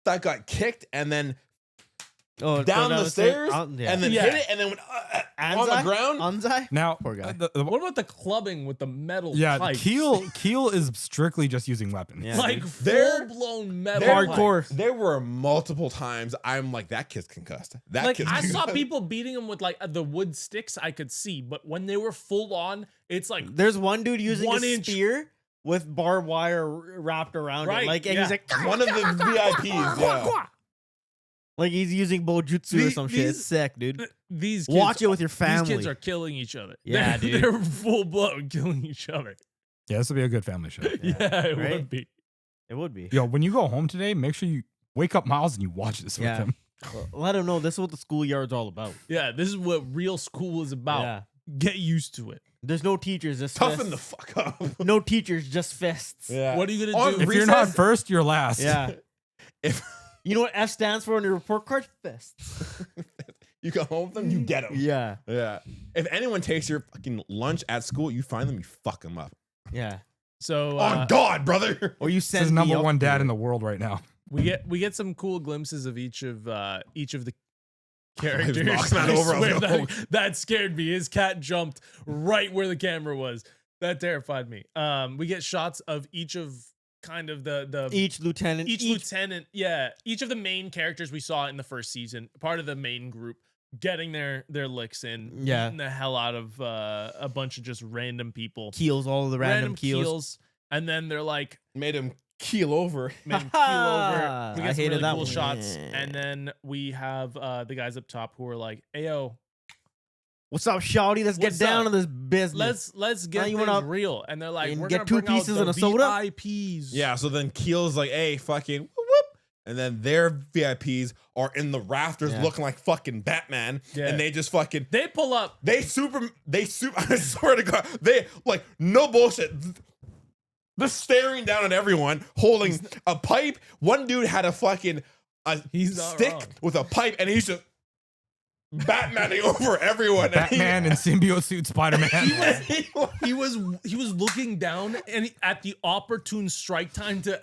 that got kicked and then Oh, down the stairs and and then Yeah. hit it and then went on the ground. Anzai? Now, Poor guy. What about the clubbing with the metal yeah, pipes? Keel is strictly just using weapons. Yeah. like dude. They're- full blown metal. they're pipes. hardcore. There were multiple times I'm like, that kid's concussed. That Like kid's I saw concussed. people beating him with like the wood sticks. I could see, but when they were full on, it's like There's one dude using 1 a inch. spear with barbed wire wrapped around Right, it. Like, and yeah. he's like, one of the VIPs. Yeah. like he's using bojutsu or These- some shit. It's these- sick, dude. these kids, Watch it with your family. These kids are killing each other. Yeah, they're, dude. They're full blown killing each other. Yeah, this will be a good family show. Yeah, it right? would be. It would be. Yo, when you go home today, make sure you wake up Miles and you watch this Yeah. with him. Let him know this is what the schoolyard's all about. Yeah, this is what real school is about. Yeah. Get used to it. There's no teachers, just Toughen the fists. fuck up. No teachers, just fists. Yeah. What are you gonna On do? If you're not Recess- first, you're last. Yeah. If You know what F stands for on your report card? Fists. you go home with them, you get them. Yeah. Yeah. If anyone takes your fucking lunch at school, you find them, you fuck them up. Yeah. So On God, brother. Or you This send is me number up one to dad it. in the world right now. we get some cool glimpses of each of the characters. knocking that I over, I was swear like, that scared me. His cat jumped right where the camera was. That terrified me. We get shots of each of kind of the Each lieutenant. lieutenant, each of the main characters we saw in the first season, part of the main group, getting their licks in, Yeah. beating the hell out of a bunch of just random people, Keels, all of the random keels. and then they're like Made him keel over. made him keel over. We I get some hated really that cool one. shots, and then we have the guys up top who are like, "Ayo, What's up, shawty? Let's get What's down up? to this business. let's get you things wanna- real." And they're like, and "We're get gonna 2 bring out pieces the and a soda?" VIPs." Yeah, so then Keel's like, hey, fucking whoop, whoop. And then their VIPs are in the rafters Yeah. looking like fucking Batman. Yeah. And they just fucking, They pull up. I swear to God, they, like, no bullshit. They're staring down at everyone, holding a pipe. One dude had a fucking He's not stick wrong. with a pipe, and he's just Batmaning over everyone. And he- Batman and symbiote suit Spider-Man. He was looking down and at the opportune strike time to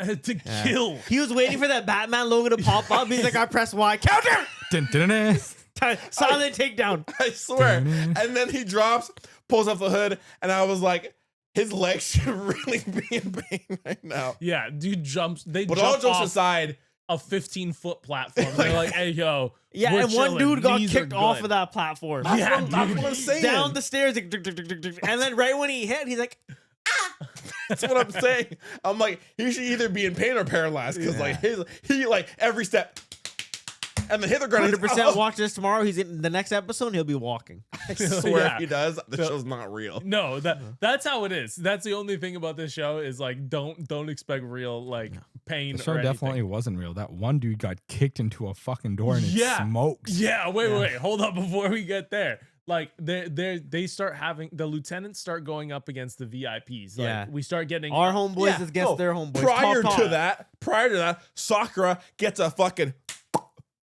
kill. He was waiting for that Batman logo to pop up. He's like, I press Y. Counter! Dun, dun, dun, dun. Silent takedown. I swear. And then he drops, pulls off the hood, and I was like, his legs should really be in pain right now. Yeah, dude jumps. They But all jump jokes off aside, a 15-foot platform. They're like, "Hey, yo." Yeah, we're and one chilling. dude got Knees are kicked off good." of that platform. Yeah, that's dude. what I'm saying. Down the stairs. Like, and then right when he hit, he's like, That's what I'm saying. I'm like, he should either be in pain or paralyzed because like he like every step. And the hither ground 100% watch this tomorrow. He's in the next episode. He'll be walking. I swear Yeah. he does. The So- show's not real. No, that's how it is. That's the only thing about this show is like don't expect real like pain. The show or anything. definitely wasn't real. That one dude got kicked into a fucking door and it smokes. Yeah, wait, hold up before we get there. Like they start having the lieutenants start going up against the VIPs. Like, Yeah. we start getting Our homeboys Yeah, is against no, their homeboys. Prior Top, to top. that, Sakura gets a fucking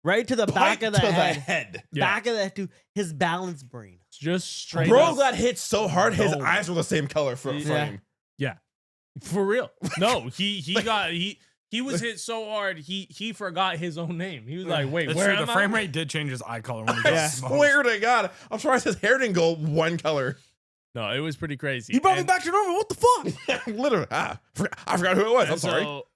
Right to the back pipe of the to the head. head. Yeah. Back of the dude. His balance brain. just straight Bro up. got hit so hard, his Dome. eyes were the same color Yeah. frame. For real. No, he was hit so hard he forgot his own name. He was like, "Wait, That's where true. am The I?" frame rate did change his eye color when he got I smoked. swear to God, I'm surprised his hair didn't go one color. No, it was pretty crazy. He brought me And- back to normal. What the fuck? Literally, I forgot who it was. I'm and sorry. so,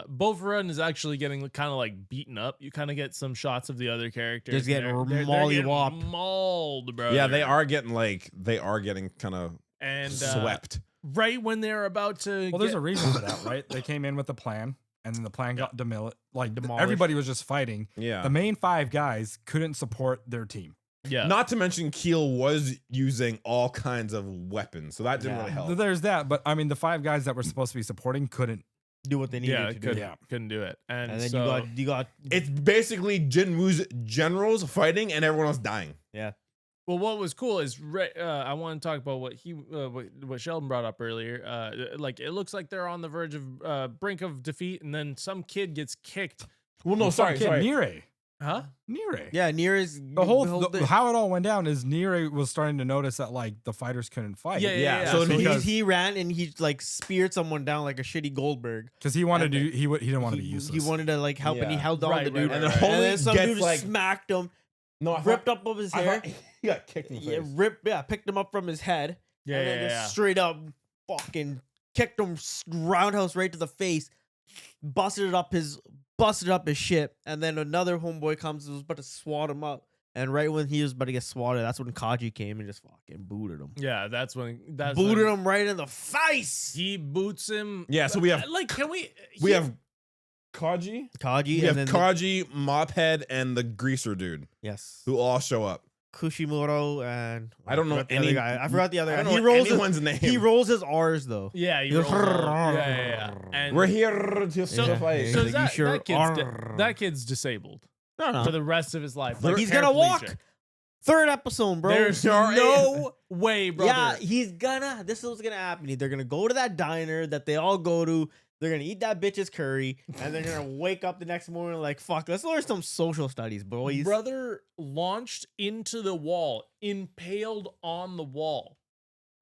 Bofrun is actually getting kind of like beaten up. You kind of get some shots of the other characters. Just getting and they're mollywopped. mauled, bro. Yeah, they are getting kind of And swept. right when they're about to, Well, there's a reason for that, right? They came in with a plan, and then the plan got demolished. Everybody was just fighting. Yeah. The main 5 guys couldn't support their team. yeah. Not to mention Keel was using all kinds of weapons, so that didn't Yeah. really help. There's that, but I mean, the 5 guys that were supposed to be supporting couldn't. Do what they needed yeah, to do. couldn't do it. And, And then so, you got It's basically Jinwoo's generals fighting and everyone else dying. well, what was cool is I want to talk about what Sheldon brought up earlier. Like it looks like they're on the verge of brink of defeat, and then some kid gets kicked. Well, no, sorry. Nire. Huh? Nire. yeah, nearest How it all went down is Nire was starting to notice that like the fighters couldn't fight. Yeah. So he ran and he like speared someone down like a shitty Goldberg. because he wanted And to. He didn't want to be useless. He wanted to like help and he Yeah. held on Right, the dude. right, And right, then right. And then Homie some gets dude like smacked him, no, ripped up his hair. He got kicked in the face. Picked him up from his head. Yeah, and then yeah, just yeah. straight up fucking kicked him roundhouse right to the face, busted up his shit, and then another homeboy comes and was about to swat him up. And right when he was about to get swatted, that's when Kaji came and just fucking booted him. Yeah, that's when Booted him right in the face. He boots him. Yeah, so we have like, can we? we have Kaji, Kaji we have and then Kaji, Mophead, and the greaser dude yes, who all show up. Kushimoto and I don't know forgot the any other guy. I forgot the other I guy. don't He know rolls anyone's name. he rolls his R's though. Yeah, He you goes, yeah. And We're here to fight. so He's like, that, "You sure that kid's disabled No, for the rest of his life. He's gonna walk. Third episode, bro. There's no way, brother. Yeah, he's gonna. This is what's gonna happen. They're gonna go to that diner that they all go to. They're gonna eat that bitch's curry, and they're gonna wake up the next morning like, "Fuck, let's learn some social studies, boys." Brother launched into the wall, impaled on the wall.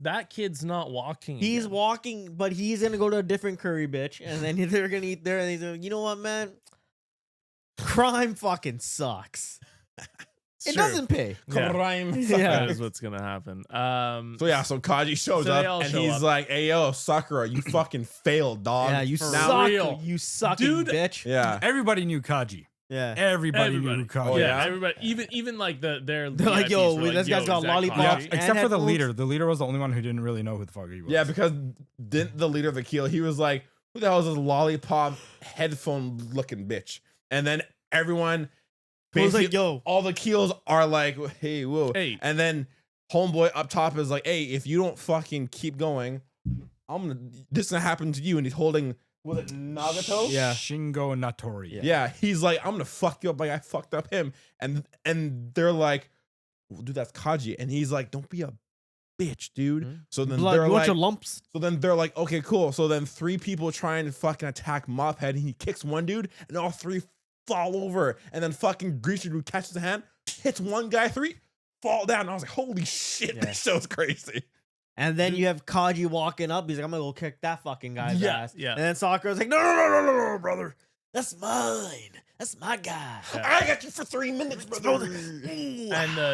That kid's not walking. He's again. walking, but he's gonna go to a different curry bitch, and then they're gonna eat there. And he's like, "You know what, man? Crime fucking sucks." It true. doesn't pay. Yeah. Crime. Yeah. That is what's gonna happen. So yeah, so Kaji shows So they up all and show he's up. like, "Hey yo, Sakura, you fucking failed, dog." Yeah, you For suck. real. You sucking Dude. bitch. Yeah. Everybody knew Kaji. Yeah. Everybody knew who Kaji. Oh, yeah, yeah? everybody, even like they're like, VIPs yo, were like, this guy's yo, got is that lollipops. Yeah, Kaji? And except for the headphones. leader. The leader was the only one who didn't really know who the fuck he was. Yeah, because didn't the leader of the keel, he was like, "Who the hell is this lollipop headphone looking bitch?" And then everyone, He was like, basically, yo. all the keels are like, "Hey, whoa!" Hey. And then homeboy up top is like, "Hey, if you don't fucking keep going, this is gonna happen to you." And he's holding, was it Nagato? Yeah. Shingo Natori. Yeah, he's like, "I'm gonna fuck you up like I fucked up him," and they're like, well, "Dude, that's Kaji," and he's like, "Don't be a bitch, dude." Mhm. So then Blood, they're bunch like, of lumps. so then they're like, "Okay, cool." So then 3 people try and fucking attack Mophead, and he kicks one dude, and all 3 fall over, and then fucking Greaser dude catches the hand, hits one guy, 3 fall down. And I was like, "Holy shit, Yeah. this show's crazy." And then you have Kaji walking up. He's like, I'm gonna go kick that fucking guy's Yeah, ass. yeah. And then Sakura's like, no, brother. That's mine. That's my guy. Yeah. I got you for 3 minutes, brother. And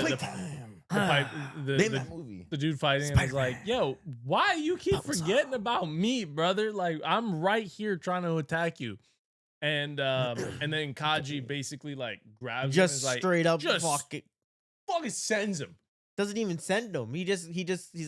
Playtime. the pipe, Name that movie. the dude fighting and he's Spider-Man. like, "Yo, why you keep forgetting about me, brother? Like I'm right here trying to attack you." And then Kaji basically like grabs him and Just is like, straight up just fucking. fucking sends him. Doesn't even send him. He's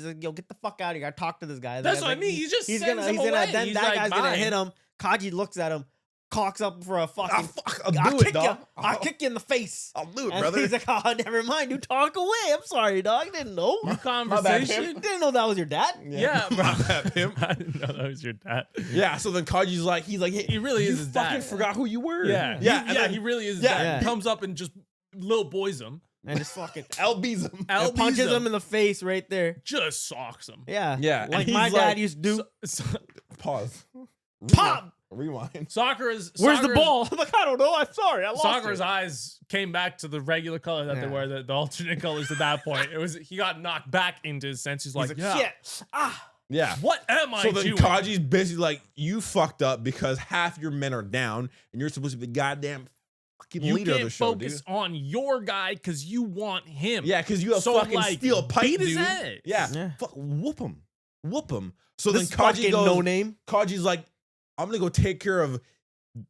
like, yo, get the fuck out of here. I talked to this guy. That's Guy's what I like, mean. He just sends him then away. that He's guy's like, gonna "Bye." hit him. Kaji looks at him, cocks up for a fucking. I'll I'll do kick it, dog. you. I'll kick you in the face. I'll do it, And brother. he's like, oh, never mind. You talk away. I'm sorry, dog. Didn't know. Your bad, conversation. Didn't know that was your dad. Yeah, bro. My bad, pimp. I didn't know that was your dad. Yeah, so then Kaji's like, he's like, hey, He really you is his fucking dad. forgot who you were. Yeah, yeah, he, he really is. yeah, Dad. yeah. He comes up and just little boys him, And just fucking LB's him. LBs punches him in the face right there. just socks him. Yeah. Yeah, Like and my he's dad like- used to do. Pause. Pop! Rewind. Sakura's Where's the Sakura's- ball? I'm like, I don't know. I'm sorry. I lost Sakura's it. eyes came back to the regular color that they Yeah. were, the alternate colors at that point. It was he got knocked back into his senses. Like, yeah, Shit. Ah. Yeah. what am I So then doing? Kaji's basically like, you fucked up because half your men are down, and you're supposed to be the goddamn fucking You leader of can't the show, focus dude. on your guy because you want him. Yeah, because you have So, fucking like, steel pipe, beat his dude. ass. Yeah. Yeah. Fuck, whoop him. Whoop him. So This then Kaji fucking goes, no name. Kaji's like, I'm gonna go take care of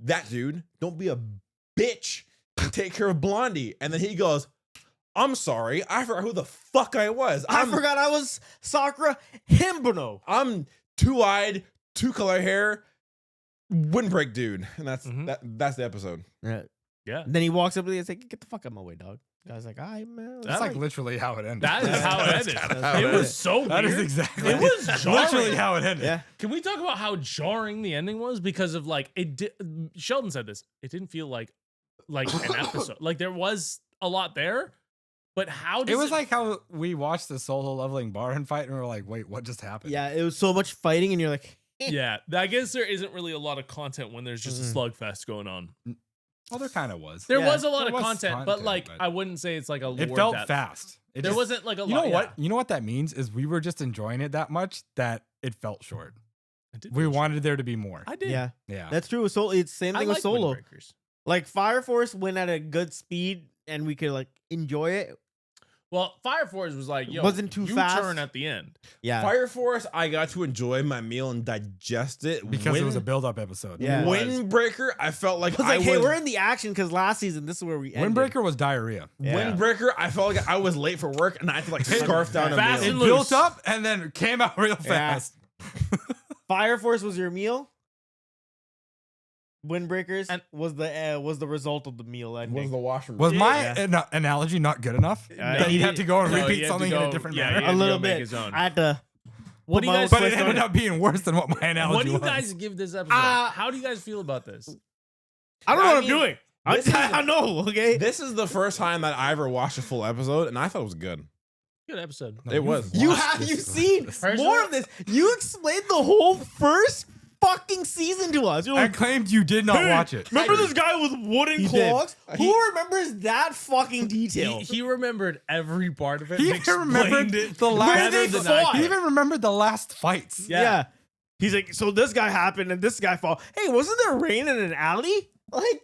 that dude. Don't be a bitch. And take care of Blondie. And then he goes, I'm sorry. I forgot who the fuck I was. I forgot I was Sakura Himbono. I'm 2-eyed, 2-color hair, windbreak dude. And that's Mhm. that's the episode. Yeah. Yeah. And then he walks up to me and says, get the fuck out of my way, dog. Guy's like, all right, man. That's like literally how it ended. That is how it That's ended. kinda how It it was is. so weird. That is exactly. It was jarring. literally how it ended. Yeah. Can we talk about how jarring the ending was? Because of like it did, Sheldon said this. It didn't feel like an episode. Like there was a lot there, but how does It was like how we watched the solo leveling Baron fight and we were like, wait, what just happened? Yeah, it was so much fighting, and you're like, yeah, I guess there isn't really a lot of content when there's just a slugfest going on. Well, there kind of was. There Yeah, was a lot there of was content, but content, like but I wouldn't say it's like a It lore felt depth. fast. It There just- wasn't like a You lot. know what? yeah. You know what that means is we were just enjoying it that much that it felt short. I did We feel wanted there to be more. I did. yeah, Yeah. that's true. So it's same I thing like with Solo. Windbreakers. Like Fire Force went at a good speed, and we could like enjoy it. Well, Fire Force was like, yo, Wasn't too you fast. turn at the end. Yeah, Fire Force, I got to enjoy my meal and digest it. because it was a build-up episode. Yeah. It was. Windbreaker, I felt like I was like, hey, we're in the action because last season this is where we ended. Windbreaker was diarrhea. Yeah. Windbreaker, I felt like I was late for work and I had to like scarf down a Fast meal. It and built loose. up and then came out real fast. Fire Force was your meal. Windbreakers And- was the result of the meal ending. Was the washroom. Was my Yeah. analogy not good enough? That he you had to go and no, he repeat had to something in go- a different yeah, manner? he had a to little go make bit. his own. I had to. What do you my own guys? But twist it on ended it. up being worse than what my analogy What do you was. guys give this episode? How do you guys feel about this? I don't know I what mean, I'm doing. this is- I know. Okay. This is the first time that I ever watched a full episode and I thought it was good. Good episode. No, It you've was. You watched have this you before. seen Personally- more of this? You explained the whole first fucking season to us. You're I like, claimed you did not "Hey, watch it. remember this guy with wooden He did. clogs? Who remembers that fucking detail? He remembered every part of it. He and even remembered explained it the last. Where they better than I fought. could. He even remembered the last fights. Yeah. He's like, so this guy happened and this guy fall. Hey, wasn't there rain in an alley? Like,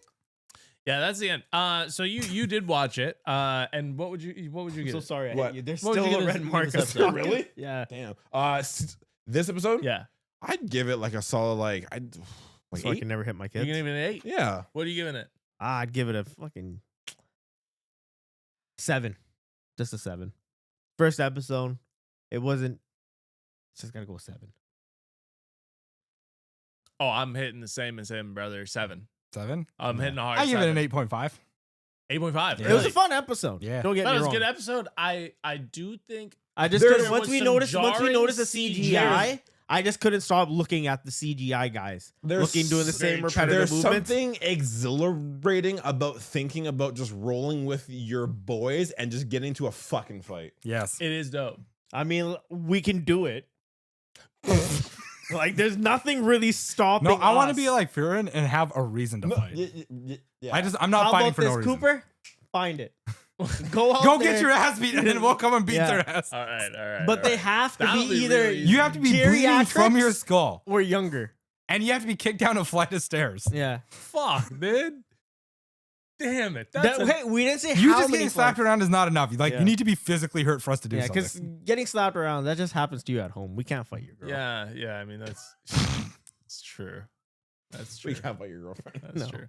Yeah, that's the end. So you did watch it. And what would you give I'm so it? sorry. I What? hate you. There's What would still you a give red this mark. episode? I'm Really? Yeah. Damn. This episode, Yeah. I'd give it like a solid like So I 8. can never hit my You're kids. giving it an 8? Yeah. What are you giving it? I'd give it a fucking 7. Just a 7. First episode, it wasn't. It's just gotta go 7. Oh, I'm hitting the same as him, brother. 7. 7. I'm hitting a hard I give it an 7. 8.5. 8.5. It was a fun episode. Yeah. Don't get That me was a wrong. good episode. I do think I just There couldn't, was once we some noticed the jarring CGI, I just couldn't stop looking at the CGI guys. doing the same very repetitive There's movements. something exhilarating about thinking about just rolling with your boys and just getting to a fucking fight. Yes. it is dope. I mean, we can do it. Like, there's nothing really stopping. No, I want to us. be like Furin and have a reason to No, fight. yeah. I'm not How fighting about for this, no reason. Cooper? Find it. Go out Go there. get your ass beat and then we'll come and beat Yeah. their ass. All right. But all they right. have to That'll be be either really easy. You have to be bleeding from your Geriatrics skull. or younger. And you have to be kicked down a flight of stairs. Yeah. Fuck, dude. Damn it. That's Hey, we didn't say You how just many getting slapped fights. around is not enough. Like Yeah. you need to be physically hurt for us to do Yeah, because something. getting slapped around, that just happens to you at home. We can't fight your girl. yeah. I mean, that's it's true. That's true. We can't fight your girlfriend. That's No. true.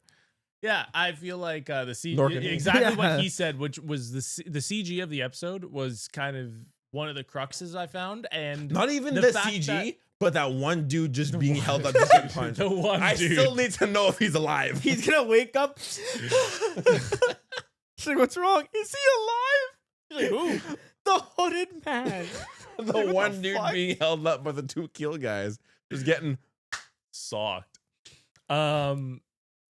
Yeah, I feel like the CG, Norkin. exactly Yeah. what he said, which was the CG of the episode was kind of one of the cruxes I found, and Not even The the, fact CG, that- but that one dude just being held up to get punched. the one I dude. still need to know if he's alive. He's gonna wake up. She's like, what's wrong? Is he alive? She's like, who? The hooded man. the What one the dude fuck? being held up by the 2 kill guys just getting. socked.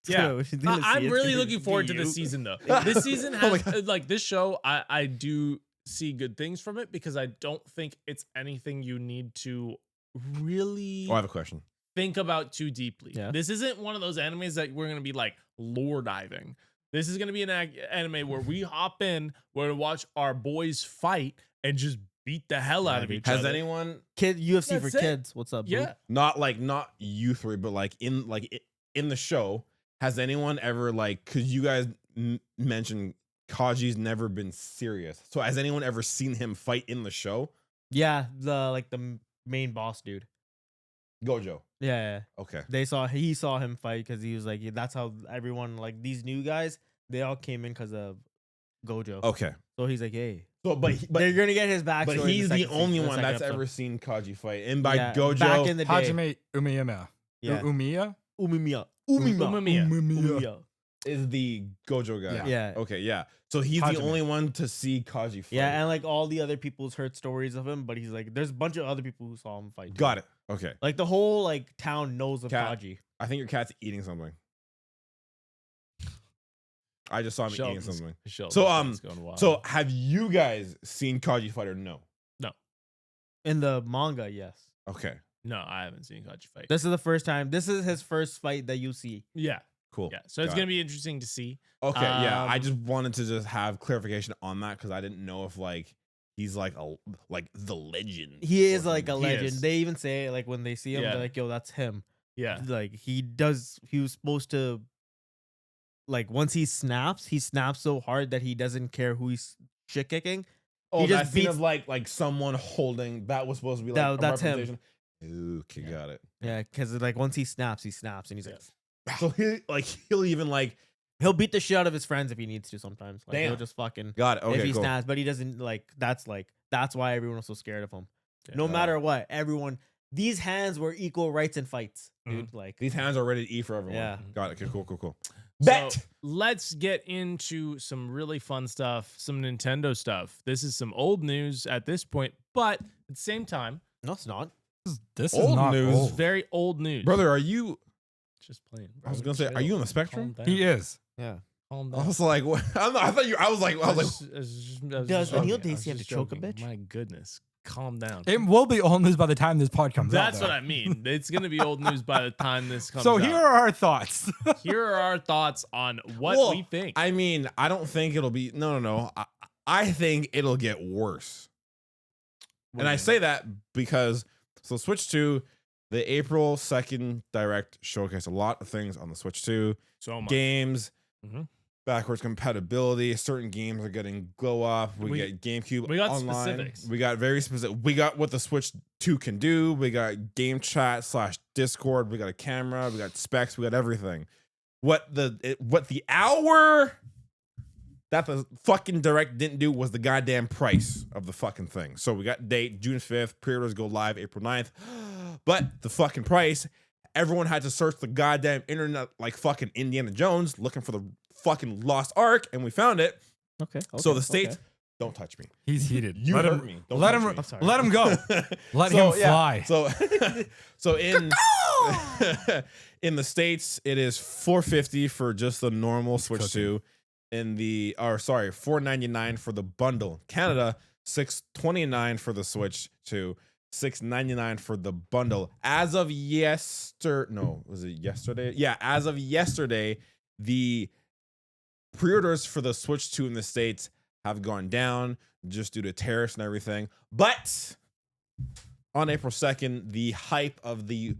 Yeah. She's gonna see I'm it's really gonna looking be forward to you. this season though. This season Oh my has like this show. I do see good things from it because I don't think it's anything you need to really Oh, I have a question. think about too deeply. Yeah. This isn't one of those animes that we're gonna be like lore diving. This is gonna be an anime where we hop in, we're gonna watch our boys fight and just beat the hell out of each Has other. anyone Kid UFC That's for it. kids. What's up? Yeah. not you three, but like in the show, has anyone ever like? Because you guys mentioned Kaji's never been serious. So has anyone ever seen him fight in the show? Yeah, the main boss dude. Gojo. Yeah. Okay. He saw him fight because he was like, yeah, that's how everyone, like these new guys, they all came in because of Gojo. Okay. So he's like, hey, So they're gonna get his backstory. but in he's the second only season- one second that's episode. ever seen Kaji fight. And by Yeah, Gojo, back in the day. Hajime Umiyama. Yeah. Umiya? Umimiya. Umimiya. is the Gojo guy. Yeah. Yeah. Okay, yeah. So he's Hajime. the only one to see Kaji fight. Yeah, and like all the other people's heard stories of him, but he's like, there's a bunch of other people who saw him fight. too. Got it. Okay. Like the whole like town knows of Cat. Kaji. I think your cat's eating something. I just saw him eating something. Sheldon's going wild. So have you guys seen Kaji fight or no? In the manga, yes. Okay. no, I haven't seen Kaji fight. This is the first time. This is his first fight that you see. Yeah, Cool. yeah. So it's Got gonna it. be interesting to see. Okay, yeah. I Um, just wanted to just have clarification on that because I didn't know if like he's like the legend. He or is like a something. He legend. is. They even say it, like when they see him, Yeah. they're like, yo, that's him. Yeah, Like he was supposed to, like once he snaps so hard that he doesn't care who he's shit kicking. Oh, He just that scene beats- of like someone holding that was supposed to be like That- a that's him. representation. Okay, got it. Yeah, because like once he snaps, and he's like, So he'll even like he'll beat the shit out of his friends if he needs to. Sometimes, like he'll Damn. just fucking got it. if Okay, he cool. snaps, but he doesn't that's why everyone was so scared of him. Yeah. No Got matter what, everyone these hands were equal rights in fights, dude. Like These hands are ready to eat for everyone. Yeah. Got it. Okay, cool. So Bet. let's get into some really fun stuff, some Nintendo stuff. This is some old news at this point, but at the same time, no, it's not. This is Old not news. old. very old news. Brother, are you? Just playing. I was bro. gonna say, are Chill. you on the Calm spectrum? down. He is. Yeah. Calm I down. was like, what? I thought you. I was like, Does Anil joking. Dacey have to choke a bitch? My goodness, calm down. It will be old news by the time this pod comes out. That's what I mean. It's gonna be old news by the time this comes So out. here are our thoughts. Here are our thoughts on what Well, we think. I mean, I don't think it'll be. No. I think it'll get worse. What And do I you say that because Switch 2, the April 2nd Direct showcased a lot of things on the Switch 2. so much. Games, Mhm. backwards compatibility. Certain games are getting glow up. We get GameCube we got online. specifics. We got very specific. We got what the Switch 2 can do. We got game chat / Discord. We got a camera. We got specs. We got everything. What the hour that the fucking Direct didn't do was the goddamn price of the fucking thing. So we got date June 5th. Pre-orders go live April 9th. But the fucking price, everyone had to search the goddamn internet like fucking Indiana Jones looking for the fucking lost ark, and we found it. Okay. So the states, don't touch me. He's heated. You let hurt him, me. Don't let touch him. me. I'm sorry. Let him go. Let So, him yeah. fly. So in in the states, it is $450 for just the normal Switch cooking. 2. $499 for the bundle. Canada, $629 for the Switch 2. $699 for the bundle. As of was it yesterday? Yeah, as of yesterday, the pre-orders for the Switch 2 in the States have gone down just due to tariffs and everything. But on April 2nd, the hype of the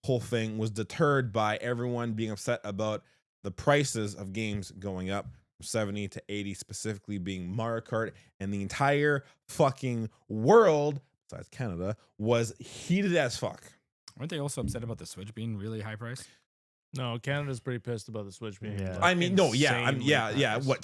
whole thing was deterred by everyone being upset about the prices of games going up from 70 to 80, specifically being Mario Kart, and the entire fucking world, besides Canada, was heated as fuck. Weren't they also upset about the Switch being really high priced? No, Canada's pretty pissed about the Switch being. Yeah. like, I mean, no, yeah, insanely priced. What,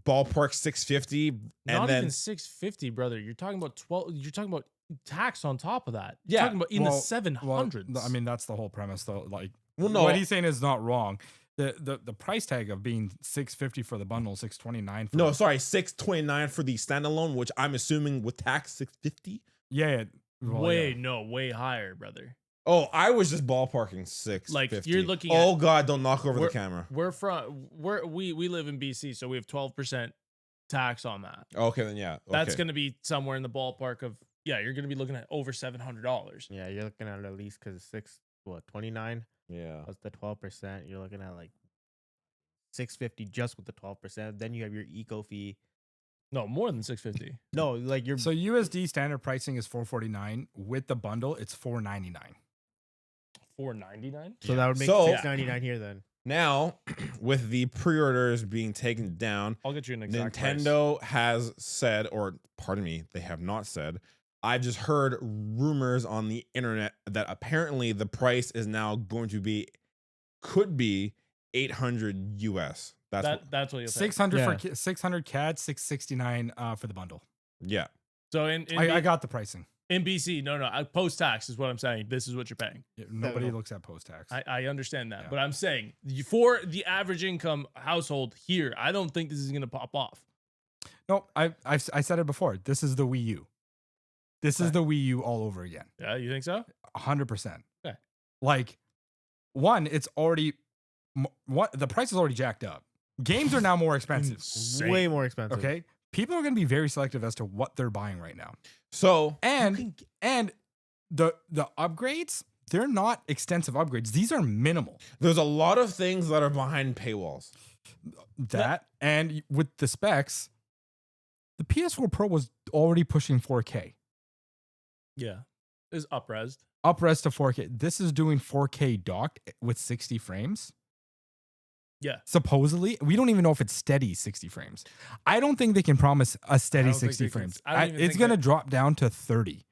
ballpark 650, and Not then even 650, brother. You're talking about 12. You're talking about tax on top of that. Yeah, You're talking about in the Well, 700s. I mean, that's the whole premise, though. Like, Well, no. what he's saying is not wrong. The price tag of being $650 for the bundle, $629 for $629 for the standalone, which I'm assuming with tax 650. yeah, well, way higher, brother. Oh, I was just ballparking 650. Like, you're looking Oh at- God, don't knock over the camera. We live in BC, so we have 12% tax on that. Okay, then yeah. That's okay. going to be somewhere in the ballpark of you're going to be looking at over $700. Yeah, you're looking at least because 29. Yeah. Plus the 12%, you're looking at like $650 just with the 12%. Then you have your eco fee. No, more than 650. No, like you're So USD standard pricing is $449. With the bundle, it's $499. $499. so that would make So- $699 here then. Now, with the pre-orders being taken down, I'll get you an exact price. Nintendo has said, or pardon me, they have not said. I've just heard rumors on the internet that apparently the price is now going to be, could be $800 US. That's what you'll pay. 600 Yeah. for 600 CAD, 669 for the bundle. Yeah. So in I got the pricing. in BC, no, post tax is what I'm saying. This is what you're paying. Yeah, nobody looks at post tax. I understand that, Yeah. but I'm saying for the average income household here, I don't think this is gonna pop off. No, I said it before. This is the Wii U. This is the Wii U all over again. Yeah, you think so? 100%. Okay. Like, one, it's already the price is already jacked up. Games are now more expensive. Insane. Way more expensive. Okay, people are going to be very selective as to what they're buying right now, So and the upgrades, they're not extensive upgrades. These are minimal. there's a lot of things that are behind paywalls. That and with the specs, the PS4 Pro was already pushing 4K. Yeah, is up-resed. Up-res to 4K. This is doing 4K docked with 60 frames. Yeah. Supposedly, we don't even know if it's steady 60 frames. I don't think they can promise a steady don't think 60 they can- frames. I don't even It's think going to that- drop down to 30.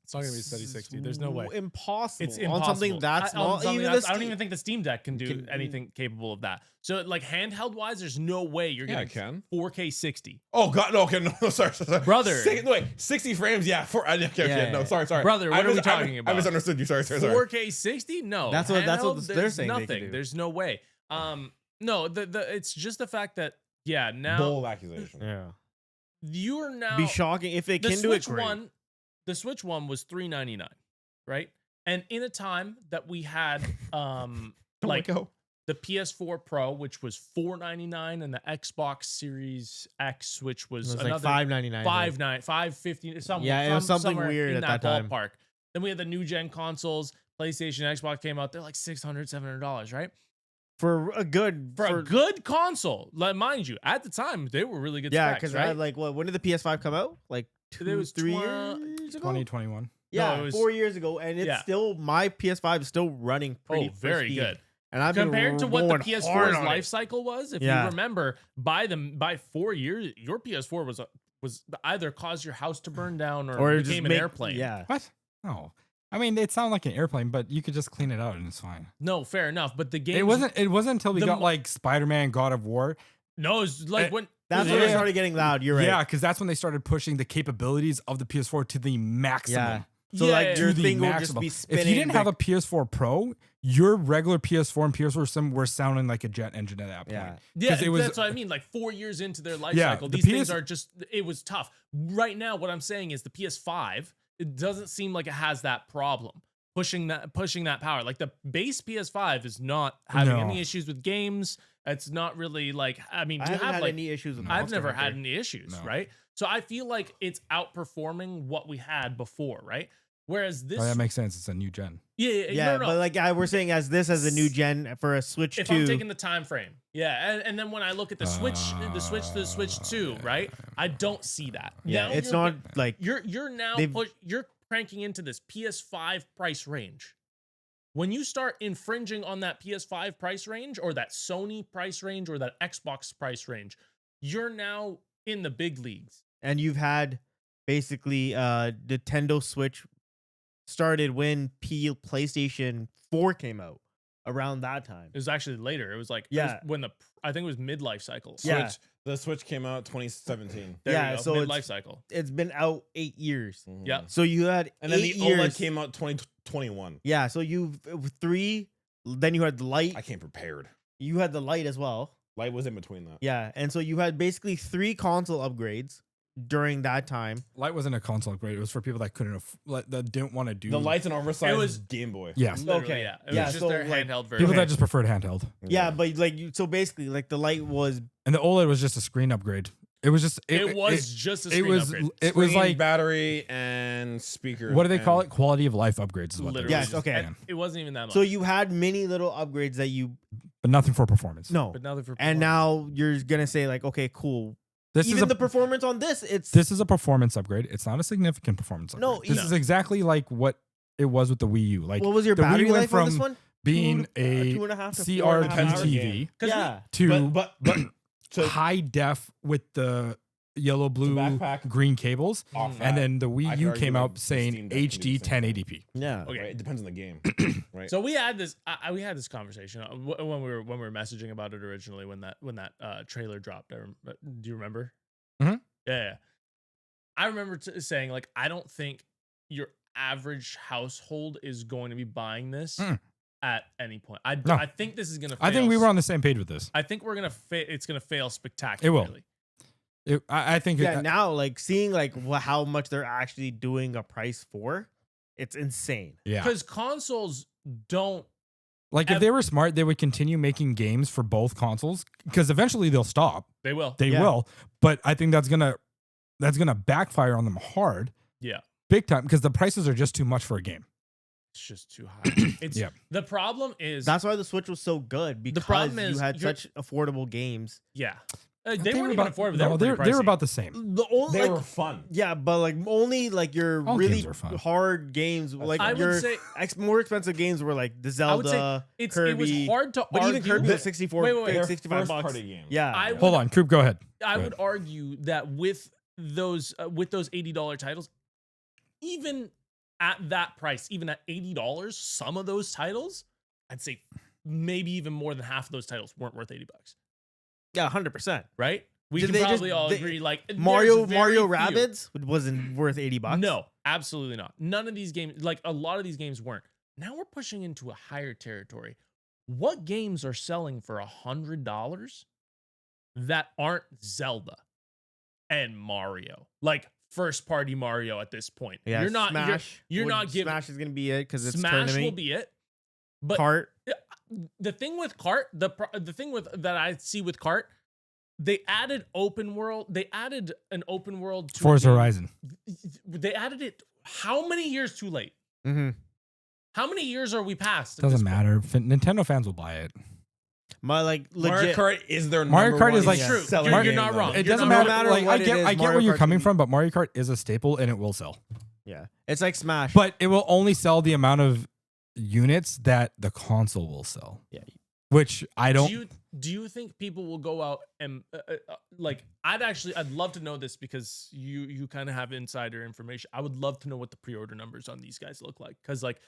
It's not gonna be steady 60. There's no way. Impossible. It's On impossible. something that's on not something even that's- the I don't even think the Steam Deck can do can- anything capable of that. So like handheld wise, there's no way you're Yeah, getting it can. 4K 60. Oh God, no, okay, no, sorry. Brother. Wait, 60 frames, yeah. Yeah. No, sorry. Brother, what are we I talking about? I misunderstood you. Sorry. 4K 60? No. That's what Handheld, they're there's saying they can nothing. do. There's no way. No, the it's just the fact that now Bold accusation. Yeah. you are now Be shocking if they the can do it. Switch Great. one, the Switch one was $399, right? And in a time that we had like go. the PS4 Pro, which was $499, and the Xbox Series X, which It was was like another $599. $550, somewhere. Yeah, it was something somewhere weird in at that time. ballpark. Then we had the new gen consoles, PlayStation, Xbox came out. They're like $600, $700, right? For a good For a good console, like, mind you, at the time they were really good. Yeah, specs, because right? like when did the PS5 come out? Like It was 3 twen- years ago. 2021. Yeah, No, it was- 4 years ago, and it's Yeah. still my PS5 is still running pretty. very pristine. good. And I've been compared to what the going hard PS4's on life it. cycle was. If Yeah. you remember, by 4 years, your PS4 was either caused your house to burn down or just became an airplane. Yeah. What? No. I mean, it sounded like an airplane, but you could just clean it out and it's fine. No, fair enough. But the game It wasn't until we the got mo- like Spider-Man, God of War. No, it's like Eh, when That's it when was- it started getting loud. You're right. Yeah, because that's when they started pushing the capabilities of the PS4 to the maximum. Yeah. So Yeah, like yeah, your To the thing will maximum. just be spinning. If you didn't have a like- PS4 Pro, your regular PS4 and PS4 Sim were sounding like a jet engine at that point. Yeah. Yeah, 'Cause it was- that's what I mean. Like 4 years into their life Yeah, cycle, the these things PS are just. It was tough. Right now, what I'm saying is the PS5. It doesn't seem like it has that problem pushing that power. Like the base PS5 is not having No. any issues with games. It's not really like. I mean, I you haven't have had like. any issues with I've Monster never Hunter. had any issues, No. right? So I feel like it's outperforming what we had before, right? Whereas this, Oh, that makes sense. It's a new gen. Yeah, no. but like we're saying as a new gen for a Switch If 2. I'm taking the time frame, yeah, and then when I look at the Switch 2, right? I don't see that. yeah, Now it's you're not get- like you're now they've- you're cranking into this PS5 price range. When you start infringing on that PS5 price range or that Sony price range or that Xbox price range, you're now in the big leagues. and you've had basically Nintendo Switch started when PlayStation 4 came out around that time. It was actually later. It was like Yeah. when I think it was midlife cycle. Yeah. The Switch came out 2017. There Yeah, you go. so Midlife it's- cycle. It's been out 8 years. Mhm. Yeah. So you had And then 8 the years. OLED came out 2021. Yeah, so you've 3, then you had the light. I came prepared. You had the light as well. Light was in between that. Yeah, and so you had basically 3 console upgrades during that time. Light wasn't a console upgrade. It was for people that that didn't want to do. The light's an oversized It was- Game Boy. Yes. Literally, Okay. yeah. It Yeah, was just so, their like, handheld version. People Okay. that just preferred handheld. Yeah, but like so basically like the light was And the OLED was just a screen upgrade. It was just it was just a screen upgrade. It was Screen, like battery and speaker. what do they call and- it? Quality of life upgrades is what they're Literally. Yes, just- okay. and it wasn't even that much. so you had many little upgrades that you but nothing for performance. no. but now they're for And performance. now you're gonna say like, okay, cool. This Even is the performance on this, it's this is a performance upgrade. It's not a significant performance upgrade. No, this no. is exactly like what it was with the Wii U. Like what was your the Wii battery went life on this from one? being a 2.5 to 4.5 CRT hours? TV 'Cause we- Yeah. to but so high def with the yellow, blue, backpack green cables. off Mm. that, And then the I Wii could U argue, came like, out the saying Steam Deck can do HD the same thing. 1080p. Yeah. Okay. right? It depends on the game, right? So we had this. We had this conversation when we were messaging about it originally when that trailer dropped. Do you remember? Mhm. Yeah. I remember saying like I don't think your average household is going to be buying this Mm. at any point. No. I think this is gonna. Fail. I think we were on the same page with this. I think we're gonna. It's gonna fail spectacularly. I think Yeah, now like seeing like how much they're actually doing a price for, it's insane. yeah. Because consoles don't. Like if they were smart, they would continue making games for both consoles because eventually they'll stop. They will. They Yeah. will, but I think that's gonna backfire on them hard, Yeah. big time, because the prices are just too much for a game. It's just too high. It's Yeah. The problem is. That's why the Switch was so good because problem you is had you're- such affordable games. Yeah. They They weren't were even about, affordable. no, They they were pricey. about the same. The only They like, were fun. yeah, but like only like your All really games are fun. hard games, like I would your say more expensive games were like the I would say Zelda, it Kirby. was hard to but argue. even Kirby was 64, Wait, wait, wait. They're 65 bucks. first-party games. Yeah, I Hold on, Coop, go ahead. I Go would argue that with those $80 titles, even at that price, even at $80, some of those titles, I'd say maybe even more than half of those titles weren't worth $80, yeah, 100%. right? We Did can they just- probably all they- agree. Like Mario there's very few. Rabbids wasn't worth $80. No, absolutely not. None of these games, like a lot of these games weren't. Now we're pushing into a higher territory. What games are selling for $100 that aren't Zelda and Mario? Like first party Mario at this point. Yeah, You're not Smash. you're would- not giving Smash is gonna be it because it's Smash will tournament. be it. But Kart. the thing with Kart, the thing with that I see with Kart, they added open world. They added an open world to Forza a game. Horizon. They added it how many years too late? Mm-hmm. How many years are we past? at Doesn't this point? matter. Nintendo fans will buy it. My like Mario legit. Kart is their Mario number Kart is one like- True. selling You're game, not though. wrong. It You're doesn't not matter. wrong. Like, What I it get is, where Mario you're Kart's coming gonna- from, but Mario Kart is a staple and it will sell. Yeah, it's like Smash. But it will only sell the amount of units that the console will sell. which I don't. Do you think people will go out and like? I'd love to know this because you kind of have insider information. I would love to know what the pre-order numbers on these guys look like, because like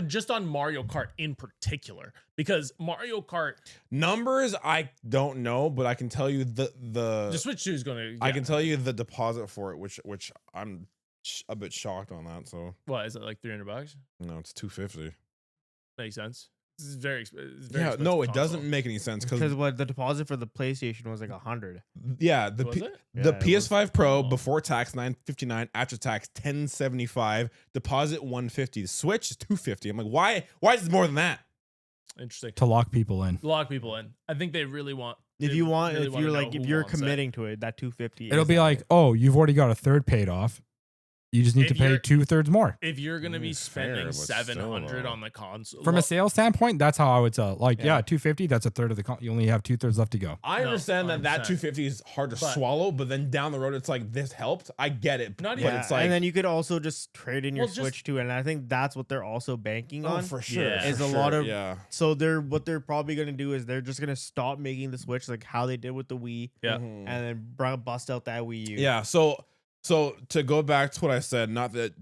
just on Mario Kart in particular, because Mario Kart numbers I don't know, but I can tell you the Switch 2 is going to. Yeah. I can tell you the deposit for it, which I'm a bit shocked on that. So what is it, like $300? No, it's $250. Makes sense. This is very yeah. No, it doesn't make any sense because what the deposit for the PlayStation was like $100. Yeah, the PS5 Pro before tax $959, after tax $1,075, deposit $150. Switch is $250. I'm like, why is it more than that? Interesting. To lock people in. I think they really want. If you're committing to it, that $250. It'll be like, oh, you've already got a third paid off. You just need to pay 2/3 more. If you're gonna be spending $700 on the console, from a sales standpoint, that's how I would tell. Like, yeah, $250. That's a third of the. You only have 2/3 left to go. I understand that 250 is hard to swallow, but then down the road, it's like this helped. I get it, but it's like, and then you could also just trade in your Switch too, and I think that's what they're also banking on for sure. Is a lot of So what they're probably gonna do is they're just gonna stop making the Switch like how they did with the Wii, and then bust out that Wii U. Yeah, So to go back to what I said, not to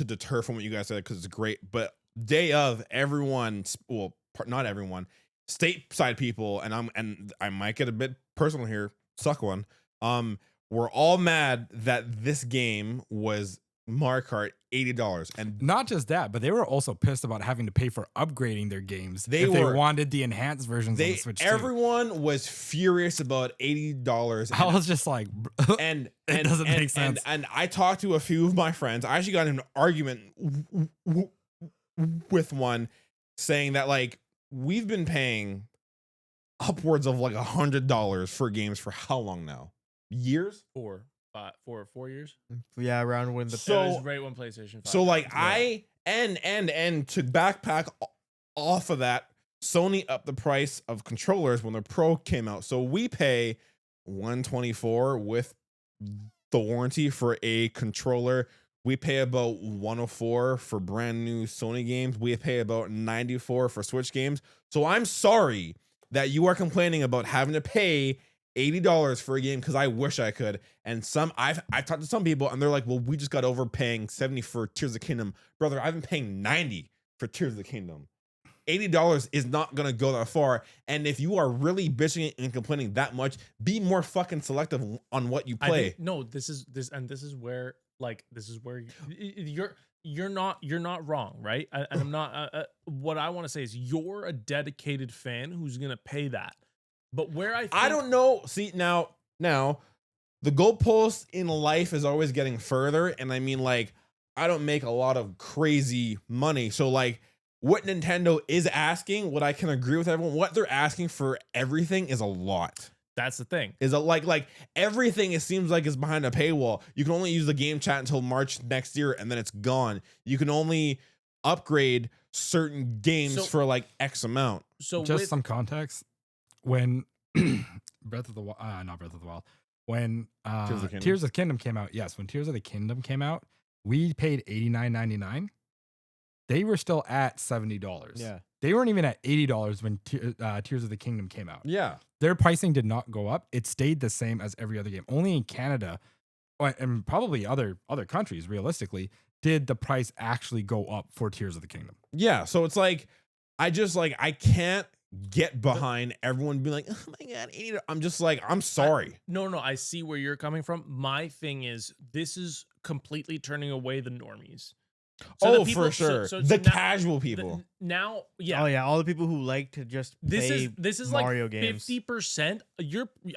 deter from what you guys said, because it's great, but day of, everyone, well, not everyone, stateside people, and I might get a bit personal here, suck one. We're all mad that this game was Mario Kart $80, and not just that, but they were also pissed about having to pay for upgrading their games. They wanted the enhanced versions on the Switch too. Everyone was furious about $80. I was just like, and it doesn't make sense. And I talked to a few of my friends. I actually got in an argument with one saying that like we've been paying upwards of like $100 for games for how long now? Years? 4 years. Yeah, around when the was right when PlayStation 5. So like and to backpack off of that, Sony upped the price of controllers when the Pro came out. So we pay $124 with the warranty for a controller. We pay about $104 for brand new Sony games. We pay about $94 for Switch games. So I'm sorry that you are complaining about having to pay $80 for a game, because I wish I could. And I've talked to some people and they're like, well, we just got over paying $70 for Tears of the Kingdom. Brother, I've been paying $90 for Tears of the Kingdom. $80 is not gonna go that far. And if you are really bitching and complaining that much, be more fucking selective on what you play. This is where you're not wrong, right? And I'm not. What I want to say is you're a dedicated fan who's gonna pay that. But where I don't know. See, now the goalpost in life is always getting further. And I mean, like, I don't make a lot of crazy money. So like what Nintendo is asking, what I can agree with everyone, what they're asking for everything is a lot. That's the thing. Is like everything, it seems like, is behind a paywall. You can only use the game chat until March next year, and then it's gone. You can only upgrade certain games for like X amount. So just some context. When Breath of the Wild, when Tears of the Kingdom came out, when Tears of the Kingdom came out, we paid $89.99. They were still at $70. Yeah, they weren't even at $80 when Tears of the Kingdom came out. Yeah, their pricing did not go up; it stayed the same as every other game. Only in Canada, and probably other countries, realistically, did the price actually go up for Tears of the Kingdom. Yeah, so it's like I can't get behind everyone being like, oh my god, $80. I'm just like, I'm sorry. No, I see where you're coming from. My thing is, this is completely turning away the normies. So for sure. So the casual people. Now, yeah. Oh yeah, all the people who like to just play this is Mario like games. 50%.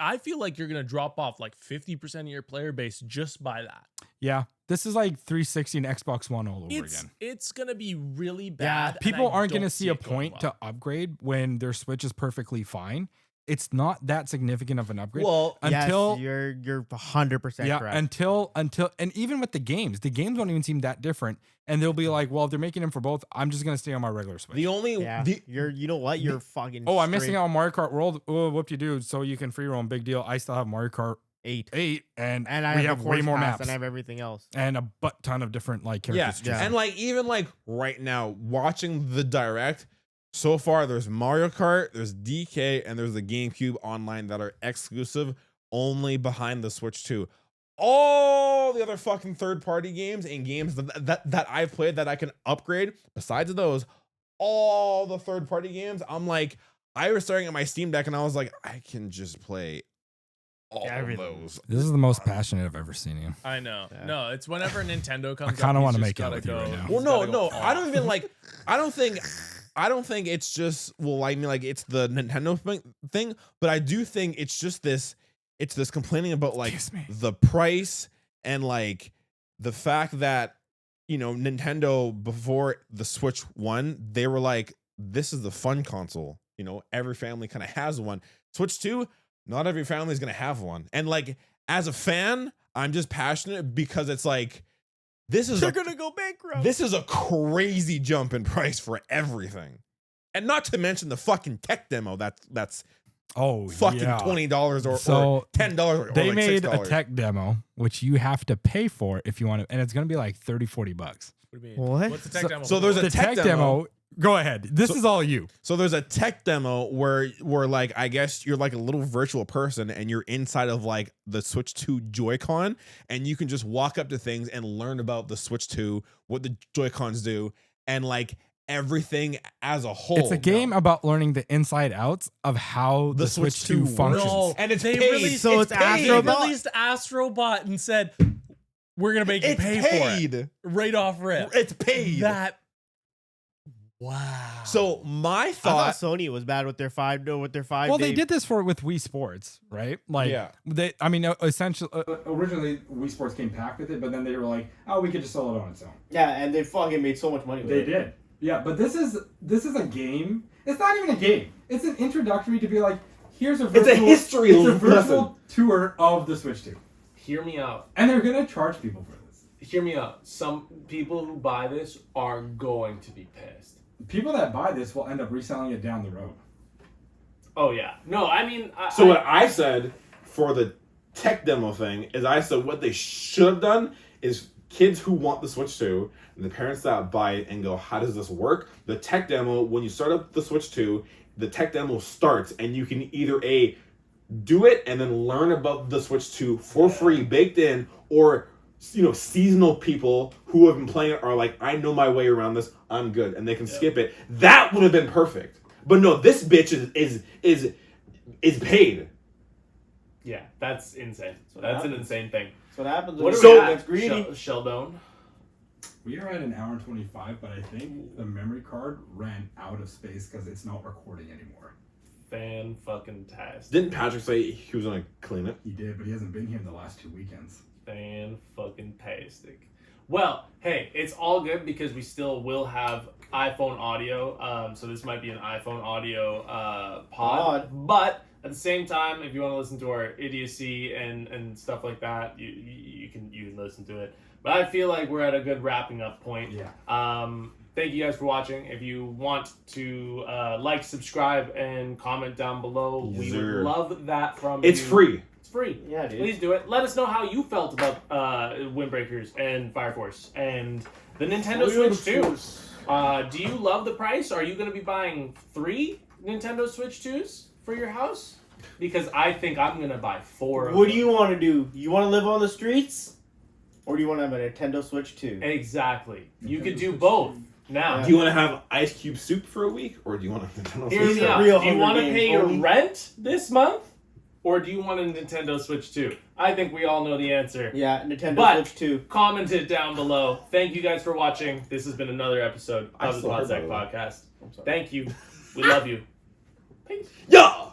I feel like you're gonna drop off like 50% of your player base just by that. Yeah. This is like 360 and Xbox One all over again. It's gonna be really bad. Yeah, people aren't gonna see a point to upgrade when their Switch is perfectly fine. It's not that significant of an upgrade. Well, until you're 100% correct. Until and even with the games don't even seem that different. And they'll be like, well, if they're making them for both, I'm just gonna stay on my regular Switch. You know what? You're fucking. Oh, I'm missing out on Mario Kart World. Oh, whoop you do. So you can free roam. Big deal. I still have Mario Kart 8, and I have way more maps, and I have everything else, and a butt ton of different like characters. Yeah. And like even like right now, watching the direct, So far, there's Mario Kart, there's DK, and there's the GameCube Online that are exclusive only behind the Switch 2. All the other fucking third-party games and games that I've played that I can upgrade, besides those, all the third-party games, I'm like, I was staring at my Steam Deck and I was like, I can just play all of those. This is the most passionate I've ever seen you. I know. Yeah. No, it's whenever Nintendo comes. I kinda up, wanna he's make just out gotta with you right go- now. he's Well, gotta no, go I don't off. even like. I don't think it's just it's the Nintendo thing, but I do think it's just this. It's this complaining about like Kiss me. the price and like the fact that Nintendo before the Switch 1, they were like, this is the fun console. Every family kind of has one. Switch 2, not every family is gonna have one. And like as a fan, I'm just passionate because it's like They're gonna go bankrupt. this is a crazy jump in price for everything. And not to mention the fucking tech demo that's Oh, fucking yeah. $20 or So, $10 or They like made $6. a tech demo, which you have to pay for if you want to, and it's going to be like $30-$40. What do you mean? What? What's the tech So- demo? so there's a The tech tech demo. demo. Go ahead. This is all you. So there's a tech demo where like I guess you're like a little virtual person and you're inside of like the Switch 2 Joy-Con and you can just walk up to things and learn about the Switch 2, what the Joy-Cons do, and like everything as a whole. It's a game about learning the inside outs of how the Switch 2 works. functions. No, And it's they paid. released, So it's paid. Astrobot? They released Astrobot and said we're gonna make you It's pay for paid. it right off rip. It's paid. That. Wow. So my I thought thought Sony was bad with their 5. No, with their 5. Well, they did this with Wii Sports, right? Like, Yeah. essentially, Originally, Wii Sports came packed with it, but then they were like, "Oh, we could just sell it on its own." Yeah, and they fucking made so much money with They it. did. Yeah, but this is a game. It's not even a game. It's an introductory to be like, here's a It's a virtual, history it's a lesson. virtual tour of the Switch 2, Hear me out. and they're gonna charge people for this. Hear me out. Some people who buy this are going to be pissed. People that buy this will end up reselling it down the road. Oh yeah. No, I mean. So what I said for the tech demo thing is I said what they should have done is kids who want the Switch 2 and the parents that buy it and go, how does this work? The tech demo, when you start up the Switch 2, the tech demo starts and you can either do it and then learn about the Switch 2 for free baked in, or seasonal people who have been playing it are like, I know my way around this, I'm good, and they can skip it. That would have been perfect. But no, this bitch is paid. Yeah, that's insane. So That's an happens. insane thing. That's what happens What when are you're we that's at? greedy. Sheldon. We are at an hour and 25, but I think the memory card ran out of space because it's not recording anymore. Fan-fucking-tastic. Didn't Patrick say he was gonna clean it? He did, but he hasn't been here in the last 2 weekends. Fan-fucking-tastic. Well, hey, it's all good because we still will have iPhone audio. So this might be an iPhone audio pod. But at the same time, if you want to listen to our idiocy and stuff like that, you can listen to it. But I feel like we're at a good wrapping up point. Yeah. Thank you guys for watching. If you want to like, subscribe, and comment down below, we would Sir. love that from It's you. free. It's free. Yeah, dude. Please do it. Let us know how you felt about Windbreakers and Fire Force and the Nintendo Switch 2. Do you love the price? Are you going to be buying 3 Nintendo Switch 2s for your house? Because I think I'm going to buy 4 of What them. do you want to do? You want to live on the streets? Or do you want to have a Nintendo Switch 2? Exactly. You could Nintendo do Switch both 2. now. Do you want to have ice cube soup for a week, or do you want a Nintendo Hear Switch? me out. Real Do you Hunger want to Games pay your only. rent this month? Or do you want a Nintendo Switch 2? I think we all know the answer. Yeah, Nintendo But- Switch 2. Comment it down below. Thank you guys for watching. This has been another episode I of the still heard Podsack that one. Podcast. I'm sorry. Thank you. We love you. Peace. Yeah.